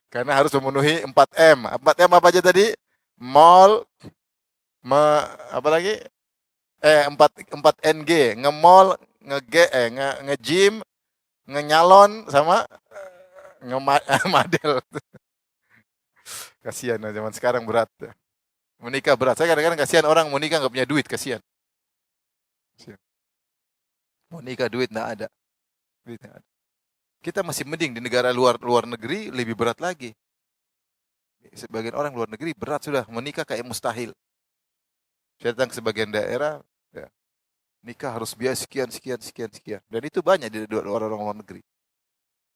Karena harus memenuhi 4M. 4M apa aja tadi? Mall, apa lagi? empat NG, nge-mall, nge-gym, nge-nyalon sama nge-model. Kasihan zaman sekarang berat. Menikah berat. Saya kadang-kadang kasihan orang mau nikah nggak punya duit, kasihan. Mau nikah duit nggak ada. Duit nggak ada. Kita masih mending di negara luar negeri lebih berat lagi. Sebagian orang luar negeri berat sudah, menikah kayak mustahil. Saya datang ke sebagian daerah, ya, nikah harus biaya sekian, sekian, sekian, sekian. Dan itu banyak di orang-orang luar negeri.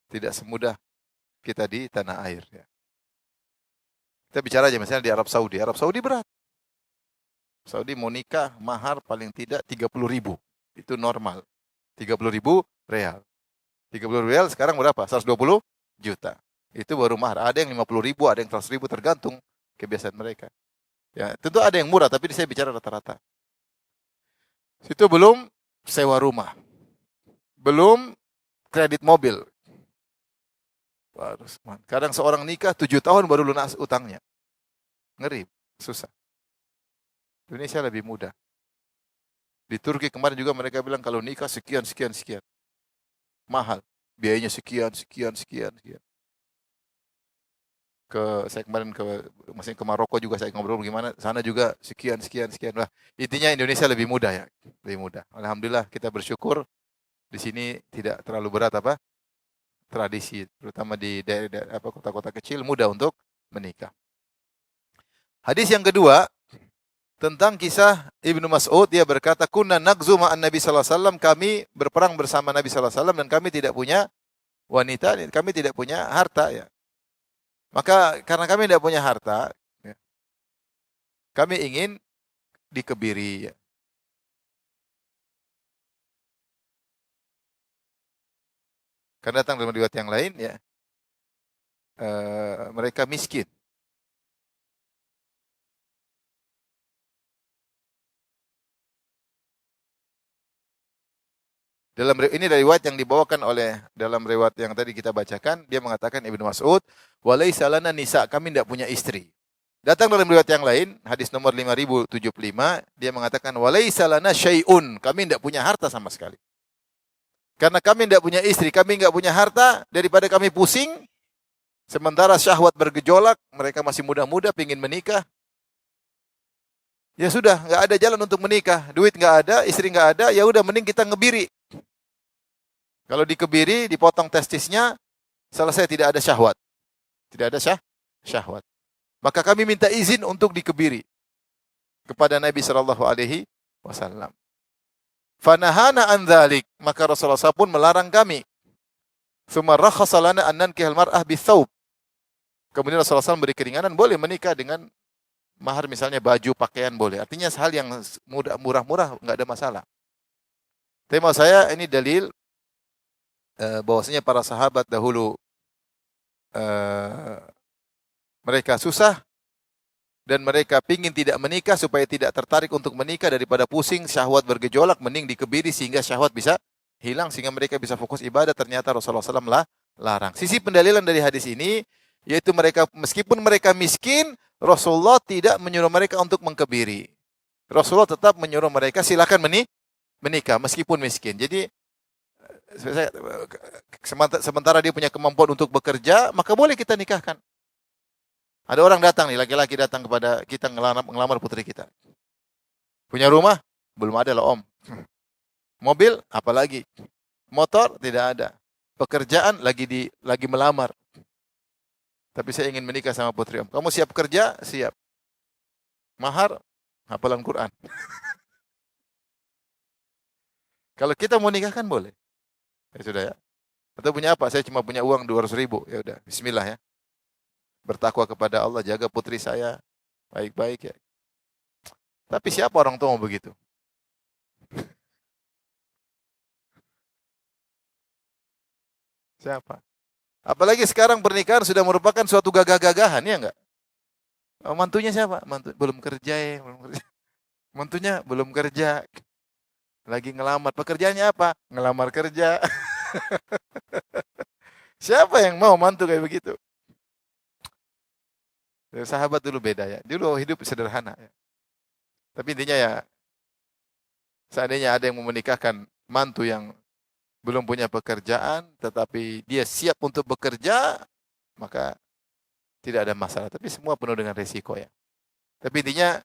Tidak semudah kita di tanah air. Ya. Kita bicara aja misalnya di Arab Saudi. Arab Saudi berat. Saudi mau nikah, mahar paling tidak 30.000. Itu normal. 30.000 real. 30 real sekarang berapa? 120 juta. Itu baru mahar. Ada yang 50.000, ada yang 100.000, tergantung kebiasaan mereka. Ya, tentu ada yang murah, tapi saya bicara rata-rata. Itu belum sewa rumah. Belum kredit mobil. Waduh, kadang seorang nikah 7 tahun baru lunas utangnya. Ngeri, susah. Indonesia lebih mudah. Di Turki kemarin juga mereka bilang kalau nikah sekian, sekian, sekian. Mahal. Biayanya sekian, sekian, sekian, sekian. Saya kemarin masih ke Maroko juga saya ngobrol gimana, sana juga sekian, sekian, sekian. Nah, intinya Indonesia lebih mudah ya, lebih mudah. Alhamdulillah kita bersyukur di sini tidak terlalu berat tradisi, terutama di daerah kota-kota kecil mudah untuk menikah. Hadis yang kedua tentang kisah Ibnu Mas'ud, dia berkata, "Kunna nagzu ma'an Nabi sallallahu alaihi wasallam," kami berperang bersama Nabi sallallahu alaihi wasallam dan kami tidak punya wanita, kami tidak punya harta ya. Maka karena kami tidak punya harta, ya, kami ingin dikebiri. Ya. Karena datang dalam riwayat yang lain, ya, mereka miskin. Ini dari riwayat yang dibawakan oleh dalam riwayat yang tadi kita bacakan, dia mengatakan Ibnu Mas'ud, "Walaisa lana nisa," kami tidak punya istri. Datang dalam riwayat yang lain, hadis nomor 5075, dia mengatakan walaisa lana syai'un, kami tidak punya harta sama sekali. Karena kami tidak punya istri, kami tidak punya harta, daripada kami pusing, sementara syahwat bergejolak, mereka masih muda-muda, pingin menikah. Ya sudah, nggak ada jalan untuk menikah, duit nggak ada, istri nggak ada, ya udah mending kita ngebiri. Kalau dikebiri, dipotong testisnya, selesai, tidak ada syahwat. Tidak ada syahwat. Maka kami minta izin untuk dikebiri kepada Nabi sallallahu alaihi wasallam. Fanahana an dzalik, maka Rasulullah SAW pun melarang kami. Tsumma rakhasa lana an nankihal mar'ah bitsawb. Kemudian Rasulullah SAW beri keringanan, boleh menikah dengan mahar misalnya baju, pakaian boleh. Artinya hal yang murah-murah enggak ada masalah. Tapi mau saya ini dalil bahwasanya para sahabat dahulu mereka susah dan mereka pingin tidak menikah supaya tidak tertarik untuk menikah, daripada pusing syahwat bergejolak, mending dikebiri sehingga syahwat bisa hilang sehingga mereka bisa fokus ibadah. Ternyata Rasulullah SAW larang. Sisi pendalilan dari hadis ini yaitu mereka meskipun mereka miskin, Rasulullah tidak menyuruh mereka untuk mengkebiri. Rasulullah tetap menyuruh mereka silakan menikah meskipun miskin. Jadi sementara dia punya kemampuan untuk bekerja, maka boleh kita nikahkan. Ada orang datang nih, laki-laki datang kepada kita ngelamar putri kita. Punya rumah? Belum ada loh om. Mobil? Apalagi. Motor? Tidak ada. Pekerjaan? Lagi melamar. Tapi saya ingin menikah sama putri om. Kamu siap kerja? Siap. Mahar? Hafalan Quran. Kalau kita mau nikah kan boleh. Ya sudah ya. Atau punya apa? Saya cuma punya uang 200.000. Ya udah, bismillah ya. Bertakwa kepada Allah, jaga putri saya baik-baik ya. Tapi siapa orang tua mau begitu? Siapa? Apalagi sekarang pernikahan sudah merupakan suatu gagah-gagahan, ya enggak? Mantunya siapa? Belum kerja ya, belum kerja. Mantunya belum kerja. Lagi ngelamar. Pekerjaannya apa? Ngelamar kerja. Siapa yang mau mantu kayak begitu? Sahabat dulu beda ya. Dulu hidup sederhana ya. Tapi intinya ya, Seandainya ada yang menikahkan mantu yang belum punya pekerjaan, tetapi dia siap untuk bekerja, maka tidak ada masalah. Tapi semua penuh dengan resiko ya. Tapi intinya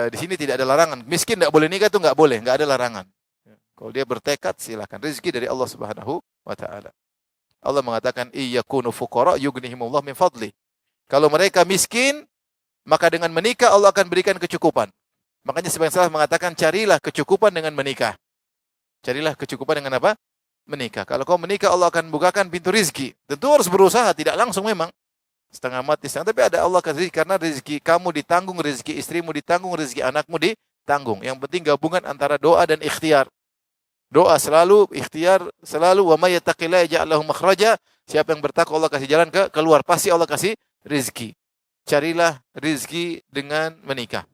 di sini tidak ada larangan. Miskin tidak boleh nikah itu nggak boleh, nggak ada larangan. Kalau dia bertekad silakan. Rezeki dari Allah Subhanahu wa taala. Allah mengatakan iyyakunu fuqara yughnihimullah min fadli. Kalau mereka miskin, maka dengan menikah Allah akan berikan kecukupan. Makanya sebagian salaf mengatakan carilah kecukupan dengan menikah. Carilah kecukupan dengan apa? Menikah. Kalau kau menikah Allah akan bukakan pintu rizki. Tentu harus berusaha, tidak langsung memang. Setengah mati, setengah. Tapi ada Allah kasih karena rezeki kamu ditanggung, rezeki istrimu ditanggung, rezeki anakmu ditanggung. Yang penting gabungan antara doa dan ikhtiar. Doa selalu, ikhtiar selalu. Wa may yattaqillaha yaj'al lahu makhraja. Siapa yang bertakwa Allah kasih jalan keluar. Pasti Allah kasih rezeki. Carilah rezeki dengan menikah.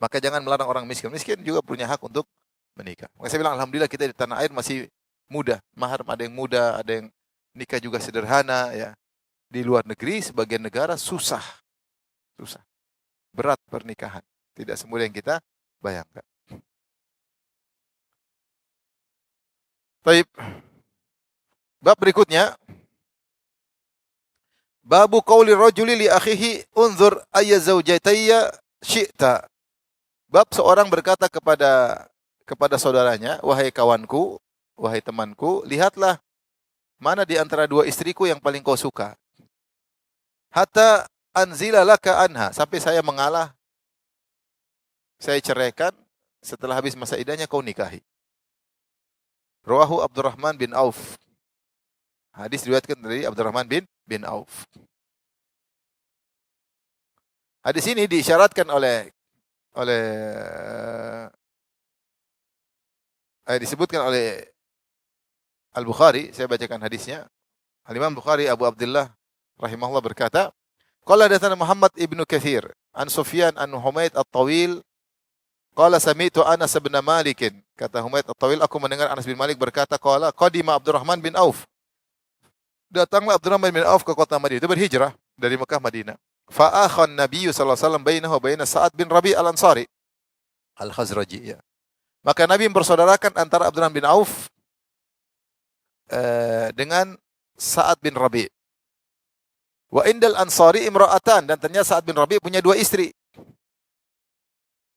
Maka jangan melarang orang miskin. Miskin juga punya hak untuk menikah. Maka saya bilang alhamdulillah kita di tanah air masih mudah. Mahar ada yang mudah, ada yang nikah juga sederhana ya. Di luar negeri, sebagian negara susah. Susah. Berat pernikahan. Tidak semudah yang kita bayangkan. Baik. Bab berikutnya. Babu qauli rajuli li akhihi unzur ayya zawjatayya syi'ta. Bab seorang berkata kepada saudaranya, wahai kawanku, wahai temanku, lihatlah mana di antara dua istriku yang paling kau suka. Hatta anzila laka anha, sampai saya mengalah, saya ceraikan, setelah habis masa iddahnya kau nikahi. Rawahu Abdurrahman bin Auf. Hadis diriwayatkan dari Abdurrahman bin Auf. Hadis ini diisyaratkan disebutkan oleh Al-Bukhari. Saya bacakan hadisnya. Al-Imam Bukhari Abu Abdullah rahimahullah berkata, qala hadatsana Muhammad ibnu Katsir an Sufyan an Humaid at-Tawil qala sami'tu Anas bin Malik. Kata Humaid at-Tawil, aku mendengar Anas bin Malik berkata, qala qadima Abdurrahman bin Auf. Datanglah Abdurrahman bin Auf ke kota Madinah. Itu berhijrah dari Mekah Madinah. Fa akhan Nabi sallallahu alaihi wasallam bainahu wa baina Sa'ad bin Rabi' al-Ansari al-Khazraji ya. Maka Nabi mempersaudarakan antara Abdurrahman bin Auf dengan Sa'ad bin Rabi'. Wa indal Ansari imra'atan, dan ternyata Sa'ad bin Rabi' punya dua istri.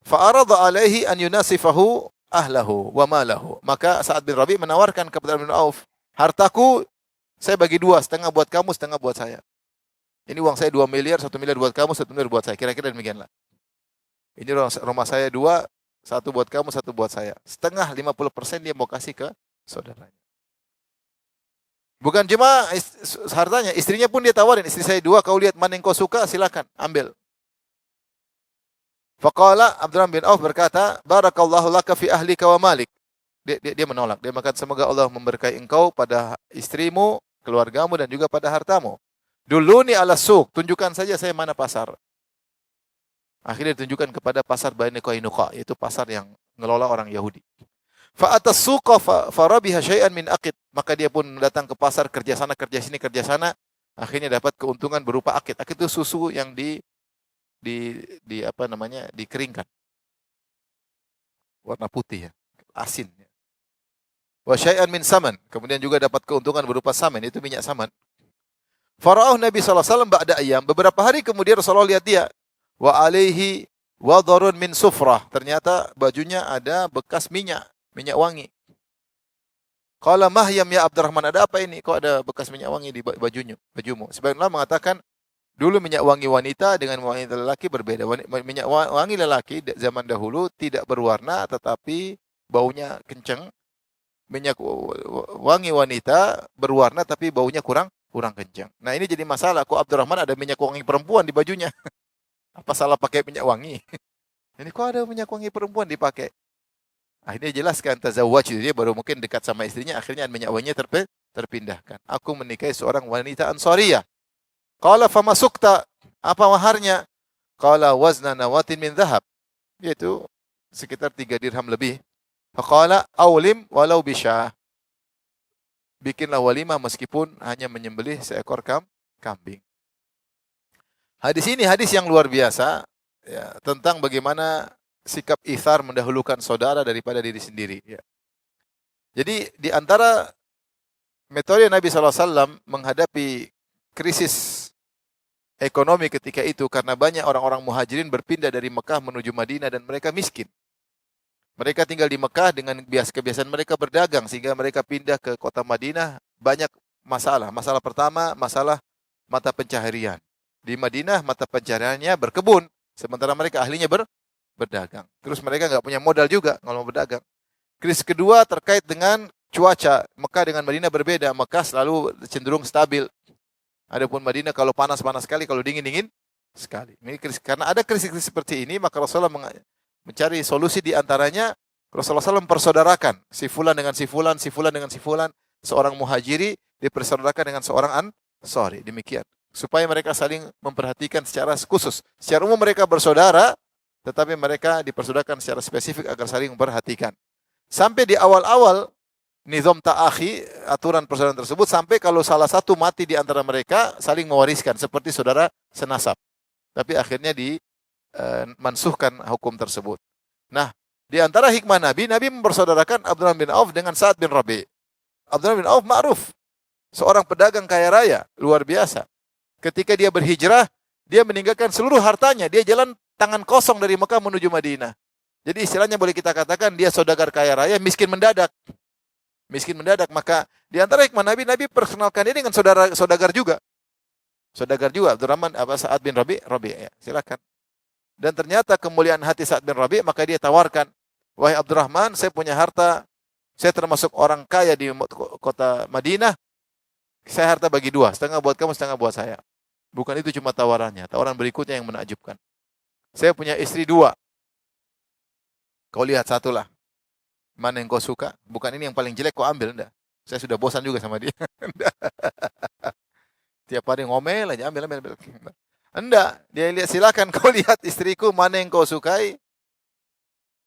Fa arada alaihi an yunasifahu ahlahu wa malahu. Maka Sa'ad bin Rabi' menawarkan kepada Abdurrahman bin Auf, hartaku saya bagi dua, setengah buat kamu, setengah buat saya. Ini uang saya 2 miliar, 1 miliar buat kamu, 1 miliar buat saya. Kira-kira demikianlah. Ini rumah saya 2, 1 buat kamu, 1 buat saya. Setengah 50% dia mau kasih ke saudaranya. Bukan cuma hartanya, istrinya pun dia tawarin. Istri saya 2, kau lihat mana yang kau suka, silakan ambil. Faqala Abdurrahman bin Auf berkata, barakallahu laka fi ahlika wa malik. Dia menolak. Dia mengatakan semoga Allah memberkahi engkau pada istrimu, keluargamu dan juga pada hartamu. Duluni ala suq, tunjukkan saja saya mana pasar. Akhirnya ditunjukkan kepada pasar Bani Qainuqa, yaitu pasar yang ngelola orang Yahudi. Fa atas suqa farabiha syai'an min aqid. Maka dia pun datang ke pasar, kerja sana, kerja sini, kerja sana. Akhirnya dapat keuntungan berupa akid. Akid itu susu yang dikeringkan. Warna putih ya, asin. Wa syai'an min saman. Kemudian juga dapat keuntungan berupa saman, itu minyak saman. Fara'ahu Nabi SAW ba'da ayyam. Beberapa hari kemudian Rasulullah lihat dia. Wa alaihi wadharun min sufrah. Ternyata bajunya ada bekas minyak wangi. Qala mahyam ya Abdurrahman, ada apa ini? Kok ada bekas minyak wangi di bajumu? Sebagian ulama mengatakan, dulu minyak wangi wanita dengan wanita lelaki berbeda. Minyak wangi lelaki zaman dahulu tidak berwarna tetapi baunya kencang. Minyak wangi wanita berwarna tapi baunya kurang kencang. Nah ini jadi masalah. Kok Abdurrahman ada minyak wangi perempuan di bajunya? Apa salah pakai minyak wangi? Ini kok ada minyak wangi perempuan dipakai? Akhirnya jelaskan tazawwaj, dia baru mungkin dekat sama istrinya, akhirnya minyak wanginya terpindahkan. Aku menikahi seorang wanita Ansariyah. Qala fama sukta, apa maharnya? Qala wazna nawatin min dhahab, yaitu sekitar 3 dirham lebih. Faqala awlim walau bisyah. Bikinlah walimah meskipun hanya menyembelih seekor kambing. Hadis ini hadis yang luar biasa ya, tentang bagaimana sikap ithar, mendahulukan saudara daripada diri sendiri. Ya. Jadi di antara metode Nabi SAW menghadapi krisis ekonomi ketika itu karena banyak orang-orang muhajirin berpindah dari Mekah menuju Madinah dan mereka miskin. Mereka tinggal di Mekah dengan kebiasaan mereka berdagang sehingga mereka pindah ke kota Madinah banyak masalah. Masalah pertama, masalah mata pencaharian. Di Madinah mata pencahariannya berkebun, sementara mereka ahlinya berdagang. Terus mereka nggak punya modal juga kalau mau berdagang. Krisis kedua terkait dengan cuaca. Mekah dengan Madinah berbeda. Mekah selalu cenderung stabil. Adapun Madinah kalau panas-panas sekali, kalau dingin-dingin sekali. Ini karena ada krisis-krisis seperti ini, maka Rasulullah mencari solusi di antaranya. Rasulullah SAW mempersaudarakan si fulan dengan si fulan, si fulan dengan si fulan. Seorang muhajiri dipersaudarakan dengan seorang ansari. Demikian. Supaya mereka saling memperhatikan secara khusus. Secara umum mereka bersaudara, tetapi mereka dipersaudarakan secara spesifik agar saling memperhatikan. Sampai di awal-awal nizam ta'akhi, aturan persaudaraan tersebut, sampai kalau salah satu mati di antara mereka, saling mewariskan seperti saudara senasab. Tapi akhirnya dimansuhkan hukum tersebut. Nah, di antara hikmah Nabi mempersaudarakan Abdurrahman bin Auf dengan Sa'ad bin Rabi'. Abdurrahman bin Auf ma'ruf, seorang pedagang kaya raya, luar biasa. Ketika dia berhijrah, dia meninggalkan seluruh hartanya. Dia jalan tangan kosong dari Mekah menuju Madinah. Jadi istilahnya boleh kita katakan dia saudagar kaya raya, miskin mendadak. Miskin mendadak. Maka di antara hikmah Nabi perkenalkan dia dengan saudagar juga. Saudagar juga. Abdurrahman Sa'ad bin Rabi', ya, silakan. Dan ternyata kemuliaan hati Sa'ad bin Rabi', maka dia tawarkan, wahai Abdurrahman, saya punya harta, saya termasuk orang kaya di kota Madinah, saya harta bagi dua, setengah buat kamu, setengah buat saya. Bukan itu cuma tawarannya, tawaran berikutnya yang menakjubkan. Saya punya istri dua, kau lihat satu lah, mana yang kau suka, bukan ini yang paling jelek kau ambil, enggak. Saya sudah bosan juga sama dia. Tiap hari ngomel aja, ambil. Enggak, dia lihat, silakan kau lihat istriku, mana yang kau sukai.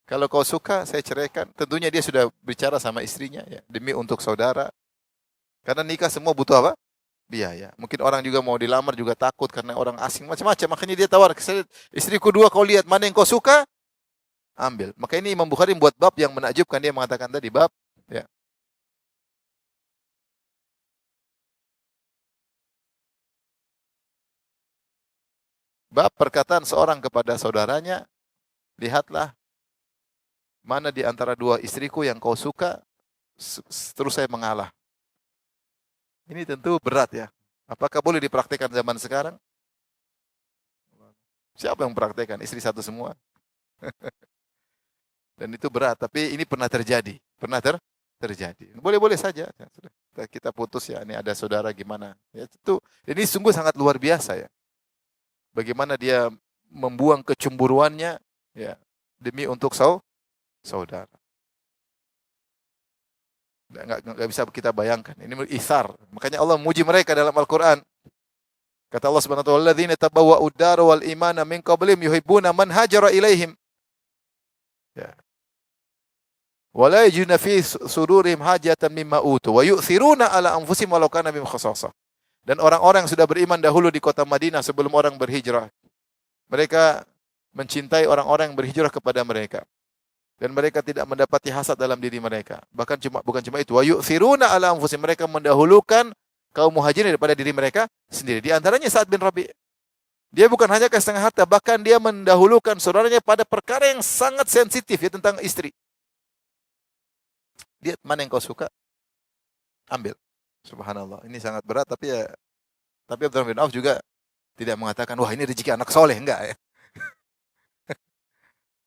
Kalau kau suka, saya ceraikan. Tentunya dia sudah bicara sama istrinya, ya, demi untuk saudara. Karena nikah semua butuh apa? Biaya. Mungkin orang juga mau dilamar juga takut karena orang asing macam-macam. Makanya dia tawar, istriku dua, kau lihat mana yang kau suka, ambil. Maka ini Imam Bukhari membuat bab yang menakjubkan. Dia mengatakan tadi bab, ya. Bab perkataan seorang kepada saudaranya, lihatlah mana di antara dua istriku yang kau suka, terus saya mengalah. Ini tentu berat ya. Apakah boleh dipraktikkan zaman sekarang? Siapa yang mempraktikkan? Istri satu semua. Dan itu berat, tapi ini pernah terjadi. Pernah terjadi. Boleh-boleh saja. Ya, sudah. Kita putus ya, ini ada saudara gimana. Ya, ini sungguh sangat luar biasa ya. Bagaimana dia membuang kecemburuannya ya, demi untuk saudara. Nggak bisa kita bayangkan. Ini isar. Makanya Allah memuji mereka dalam Al-Quran. Kata Allah Subhanahu wa ta'ala, "Alladzina tabawwa'ud dara wal imana min qablihim yuhibbuna man hajara ilaihim." Ya. Wa la yajiduna fi sudurihim hajatan mimma utu wa yu'thiruna ala anfusihim walau kana bihim khasassah. Dan orang-orang yang sudah beriman dahulu di kota Madinah sebelum orang berhijrah, mereka mencintai orang-orang yang berhijrah kepada mereka. Dan mereka tidak mendapati hasad dalam diri mereka. Bahkan bukan cuma itu. Wa yu'thiruna ala anfusihim, mereka mendahulukan kaum muhajirin daripada diri mereka sendiri. Di antaranya Sa'ad bin Rabi'. Dia bukan hanya ke setengah harta, bahkan dia mendahulukan saudaranya pada perkara yang sangat sensitif ya, tentang istri. Lihat mana yang kau suka, ambil. Subhanallah. Ini sangat berat, tapi Abdurrahman bin Auf juga tidak mengatakan, wah ini rezeki anak soleh, enggak ya.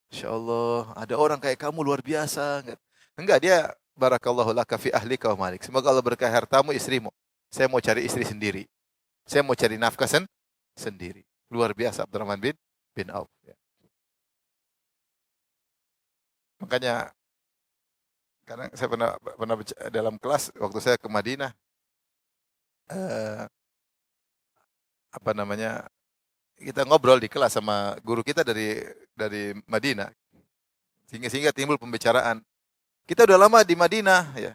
Insya Allah, ada orang kayak kamu luar biasa. Enggak, dia barakallahu laka fi ahlika wa malik. Semoga Allah berkahi hartamu, istrimu. Saya mau cari istri sendiri. Saya mau cari nafkah sendiri. Luar biasa Abdurrahman bin Auf. Ya. Makanya, karena saya pernah dalam kelas, waktu saya ke Madinah, kita ngobrol di kelas sama guru kita dari Madinah, sehingga timbul pembicaraan. Kita udah lama di Madinah, ya.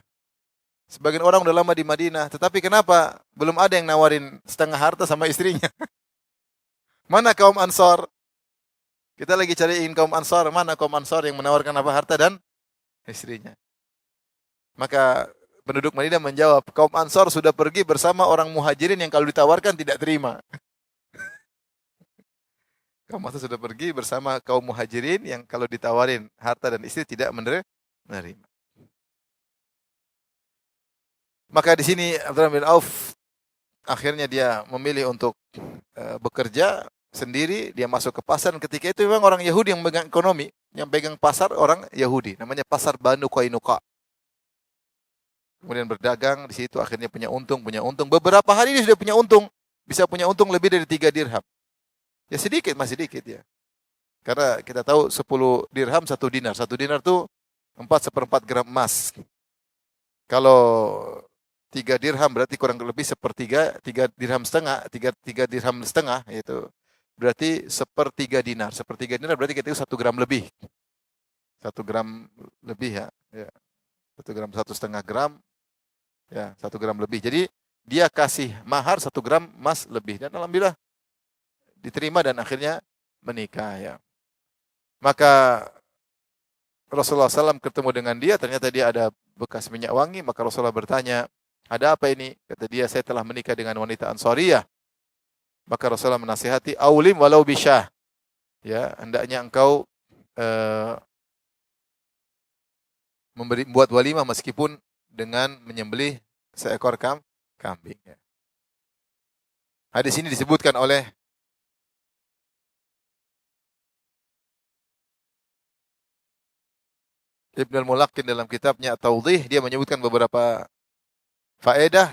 Sebagian orang udah lama di Madinah, tetapi kenapa belum ada yang nawarin setengah harta sama istrinya? Mana kaum Ansar? Kita lagi cariin kaum Ansar, mana kaum Ansar yang menawarkan apa? Harta dan istrinya. Maka penduduk Madinah menjawab, kaum Ansar sudah pergi bersama orang Muhajirin yang kalau ditawarkan tidak terima. Kaum Ansar sudah pergi bersama kaum Muhajirin yang kalau ditawarin harta dan istri tidak menerima. Maka di sini Abdurrahman bin Auf akhirnya dia memilih untuk bekerja sendiri, dia masuk ke pasar, dan ketika itu memang orang Yahudi yang memegang ekonomi, yang pegang pasar orang Yahudi, namanya pasar Banu Qainuqa. Kemudian berdagang di situ, akhirnya punya untung. Beberapa hari dia sudah punya untung, bisa punya untung lebih dari 3 dirham. Ya sedikit, masih sedikit ya. Karena kita tahu 10 dirham 1 dinar. 1 dinar itu 4/4 gram emas. Kalau 3 dirham berarti kurang lebih 1/3, 3 dirham setengah, 3 dirham setengah, yaitu berarti 1/3 dinar. 1/3 dinar berarti kita itu 1 gram lebih. 1 gram lebih ya. 1 gram, 1,5 gram. Ya, 1 gram lebih. Jadi dia kasih mahar 1 gram emas lebih. Dan alhamdulillah diterima dan akhirnya menikah ya. Maka Rasulullah SAW ketemu dengan dia, ternyata dia ada bekas minyak wangi, maka Rasulullah bertanya, ada apa ini? Kata dia, saya telah menikah dengan wanita Ansariyah. Maka Rasulullah menasihati, aulim walau bisyah. Ya, hendaknya engkau membuat walimah meskipun dengan menyembelih seekor kambing. Ya. Hadis ini disebutkan oleh Ibn al-Mulaqin dalam kitabnya Tawdih, dia menyebutkan beberapa faedah.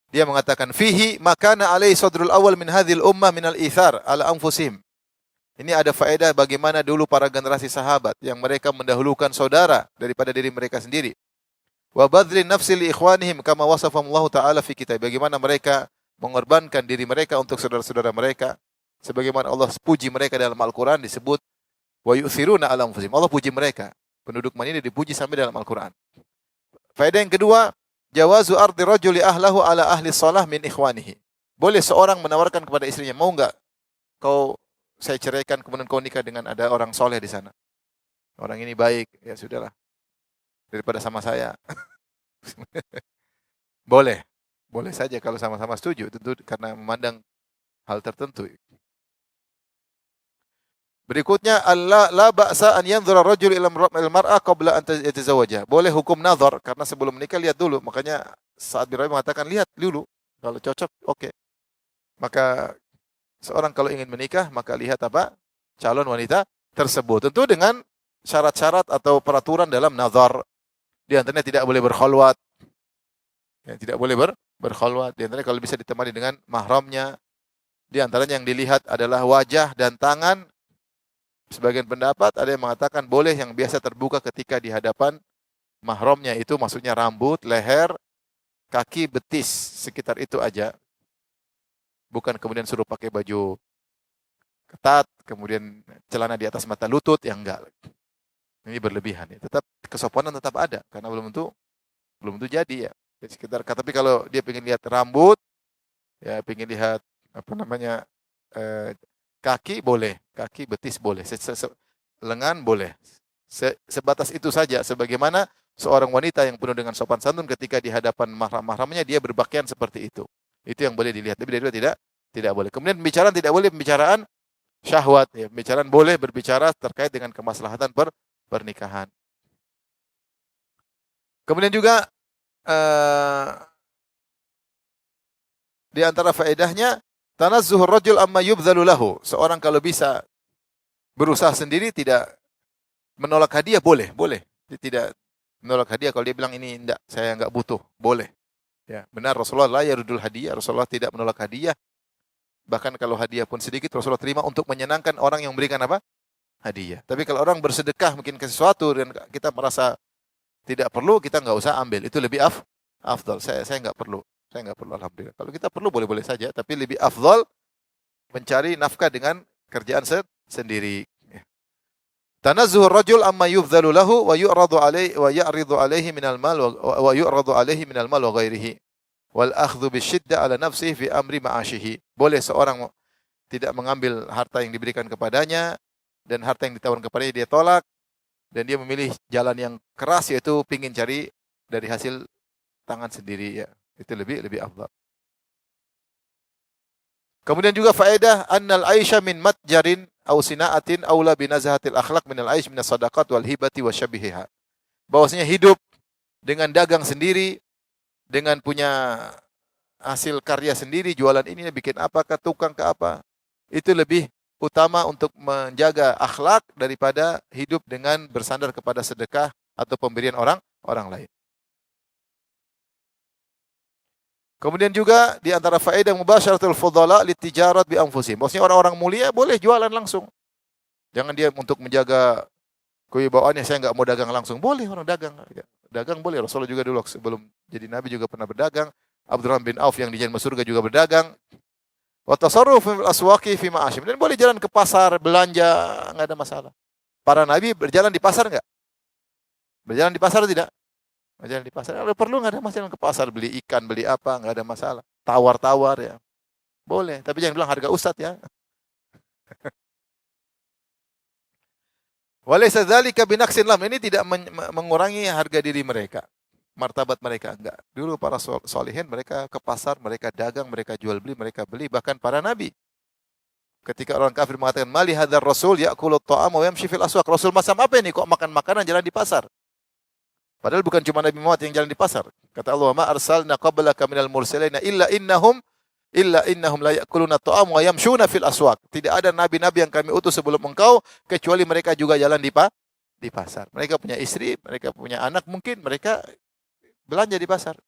Dia mengatakan, fihi makana alaihi sadrul awal min hadhil ummah min al-ithar ala anfusihim. Ini ada faedah bagaimana dulu para generasi sahabat yang mereka mendahulukan saudara daripada diri mereka sendiri. Wa badlin nafsi li ikhwanihim kama wasafahumullahu ta'ala fi kitab. Bagaimana mereka mengorbankan diri mereka untuk saudara-saudara mereka. Sebagaimana Allah puji mereka dalam Al-Quran disebut wa yu'thiruna ala anfusihim. Allah puji mereka. Penduduk Madinah dipuji sampai dalam Al-Quran. Faedah yang kedua, jawazu ardi rajuli ahlahu ala ahli salah min ikhwanihi. Boleh seorang menawarkan kepada istrinya, mau enggak saya ceraikan kemudian kau nikah dengan ada orang soleh di sana. Orang ini baik, ya sudahlah. Daripada sama saya. Boleh. Boleh saja kalau sama-sama setuju. Tentu karena memandang hal tertentu. Berikutnya, la ba'sa an yanzura rajul ila al-mar'ah qabla an yatazawwaja. Boleh hukum nazar karena sebelum menikah lihat dulu. Makanya saat Birawi mengatakan lihat dulu. Kalau cocok, oke. Maka seorang kalau ingin menikah, maka lihat apa? Calon wanita tersebut. Tentu dengan syarat-syarat atau peraturan dalam nazar. Di antaranya tidak boleh berkhalwat. Ya, tidak boleh berkhalwat. Di antaranya kalau bisa ditemani dengan mahramnya. Di antaranya yang dilihat adalah wajah dan tangan. Sebagian pendapat ada yang mengatakan boleh yang biasa terbuka ketika di hadapan mahramnya, itu maksudnya rambut, leher, kaki, betis, sekitar itu aja. Bukan kemudian suruh pakai baju ketat, kemudian celana di atas mata lutut, yang enggak. Ini berlebihan ya. Tetap kesopanan tetap ada karena belum tentu jadi ya. Di sekitar, tapi kalau dia ingin lihat rambut, ya ingin lihat apa namanya kaki boleh, kaki betis boleh, lengan boleh. Sebatas itu saja. Sebagaimana seorang wanita yang penuh dengan sopan santun ketika di hadapan mahram-mahramnya dia berpakaian seperti itu. Itu yang boleh dilihat. Lebih dari itu tidak boleh. Kemudian pembicaraan tidak boleh pembicaraan syahwat. Ya. Pembicaraan boleh berbicara terkait dengan kemaslahatan pernikahan. Kemudian juga di antara faedahnya, tanazzuhur rajul amma yubdhalu lahu. Seorang kalau bisa berusaha sendiri, tidak menolak hadiah, boleh. Dia tidak menolak hadiah kalau dia bilang ini enggak, saya enggak butuh, boleh. Ya, benar Rasulullah la yarudul hadiah, Rasulullah tidak menolak hadiah. Bahkan kalau hadiah pun sedikit Rasulullah terima untuk menyenangkan orang yang memberikan apa? Hadiah. Tapi kalau orang bersedekah mungkin ke sesuatu dan kita merasa tidak perlu, kita enggak usah ambil. Itu lebih afdal. Saya enggak perlu. Saya enggak perlu, alhamdulillah. Kalau kita perlu boleh-boleh saja, tapi lebih afdal mencari nafkah dengan kerjaan sendiri. Tanazzuhur rajul amma yubdhalu lahu wa yu'radu alaihi minal mal wa yu'radu alaihi minal mal wa ghairihi wal akhdhu bisyiddah ala nafsihi fi amri ma'ashihi. Boleh seorang tidak mengambil harta yang diberikan kepadanya, dan harta yang ditawarkan kepadanya dia tolak, dan dia memilih jalan yang keras, yaitu pingin cari dari hasil tangan sendiri, ya. Itu lebih afdal. Kemudian juga faedah annal aisha min matjarin aw sinaatin aula binazahatil akhlaq min al aish min as-sadaqat wal hibati wasyabihiha. Bahwasanya hidup dengan dagang sendiri, dengan punya hasil karya sendiri, jualan ini bikin apa ke tukang ke apa, itu lebih utama untuk menjaga akhlak daripada hidup dengan bersandar kepada sedekah atau pemberian orang lain. Kemudian juga di antara faedah mubasyaratul fudhala litijarat bi anfusihim. Maksudnya orang-orang mulia boleh jualan langsung. Jangan dia untuk menjaga kewibawaannya, saya enggak mau dagang langsung. Boleh orang dagang. Dagang boleh. Rasulullah juga dulu sebelum jadi nabi juga pernah berdagang. Abdurrahman bin Auf yang di Jannah surga juga berdagang. Wa tasarruf fil aswaqi fi ma'ashim. Dan boleh jalan ke pasar belanja, enggak ada masalah. Para nabi berjalan di pasar enggak? Berjalan di pasar tidak? Berjalan di pasar. Kalau perlu enggak ada masalah ke pasar beli ikan, beli apa, enggak ada masalah. Tawar-tawar ya. Boleh, tapi jangan bilang harga ustaz ya. Walaysa dzalika binaqsin lam. Ini tidak mengurangi harga diri mereka, martabat mereka, enggak. Dulu para solihin mereka ke pasar, mereka dagang, mereka jual beli, mereka beli, bahkan para nabi. Ketika orang kafir mengatakan mali hadzal rasul ya'kulu at-ta'am wa yamshi fil aswaq. Rasul macam apa ini kok makan makanan jalan di pasar? Padahal bukan cuma Nabi Muhammad yang jalan di pasar. Kata Allah, "Ma arsalna qablaka minal mursalina illa innahum la ya'kuluna at-ta'am wa yamshuna fil aswaq." Tidak ada nabi-nabi yang kami utus sebelum engkau kecuali mereka juga jalan di pasar. Mereka punya istri, mereka punya anak, mungkin mereka belanja di pasar.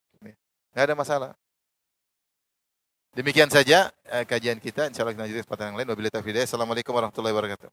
Enggak ada masalah. Demikian saja kajian kita. Insyaallah kita lanjutkan kesempatan yang lain. Wabillahi taufiq. Assalamualaikum warahmatullahi wabarakatuh.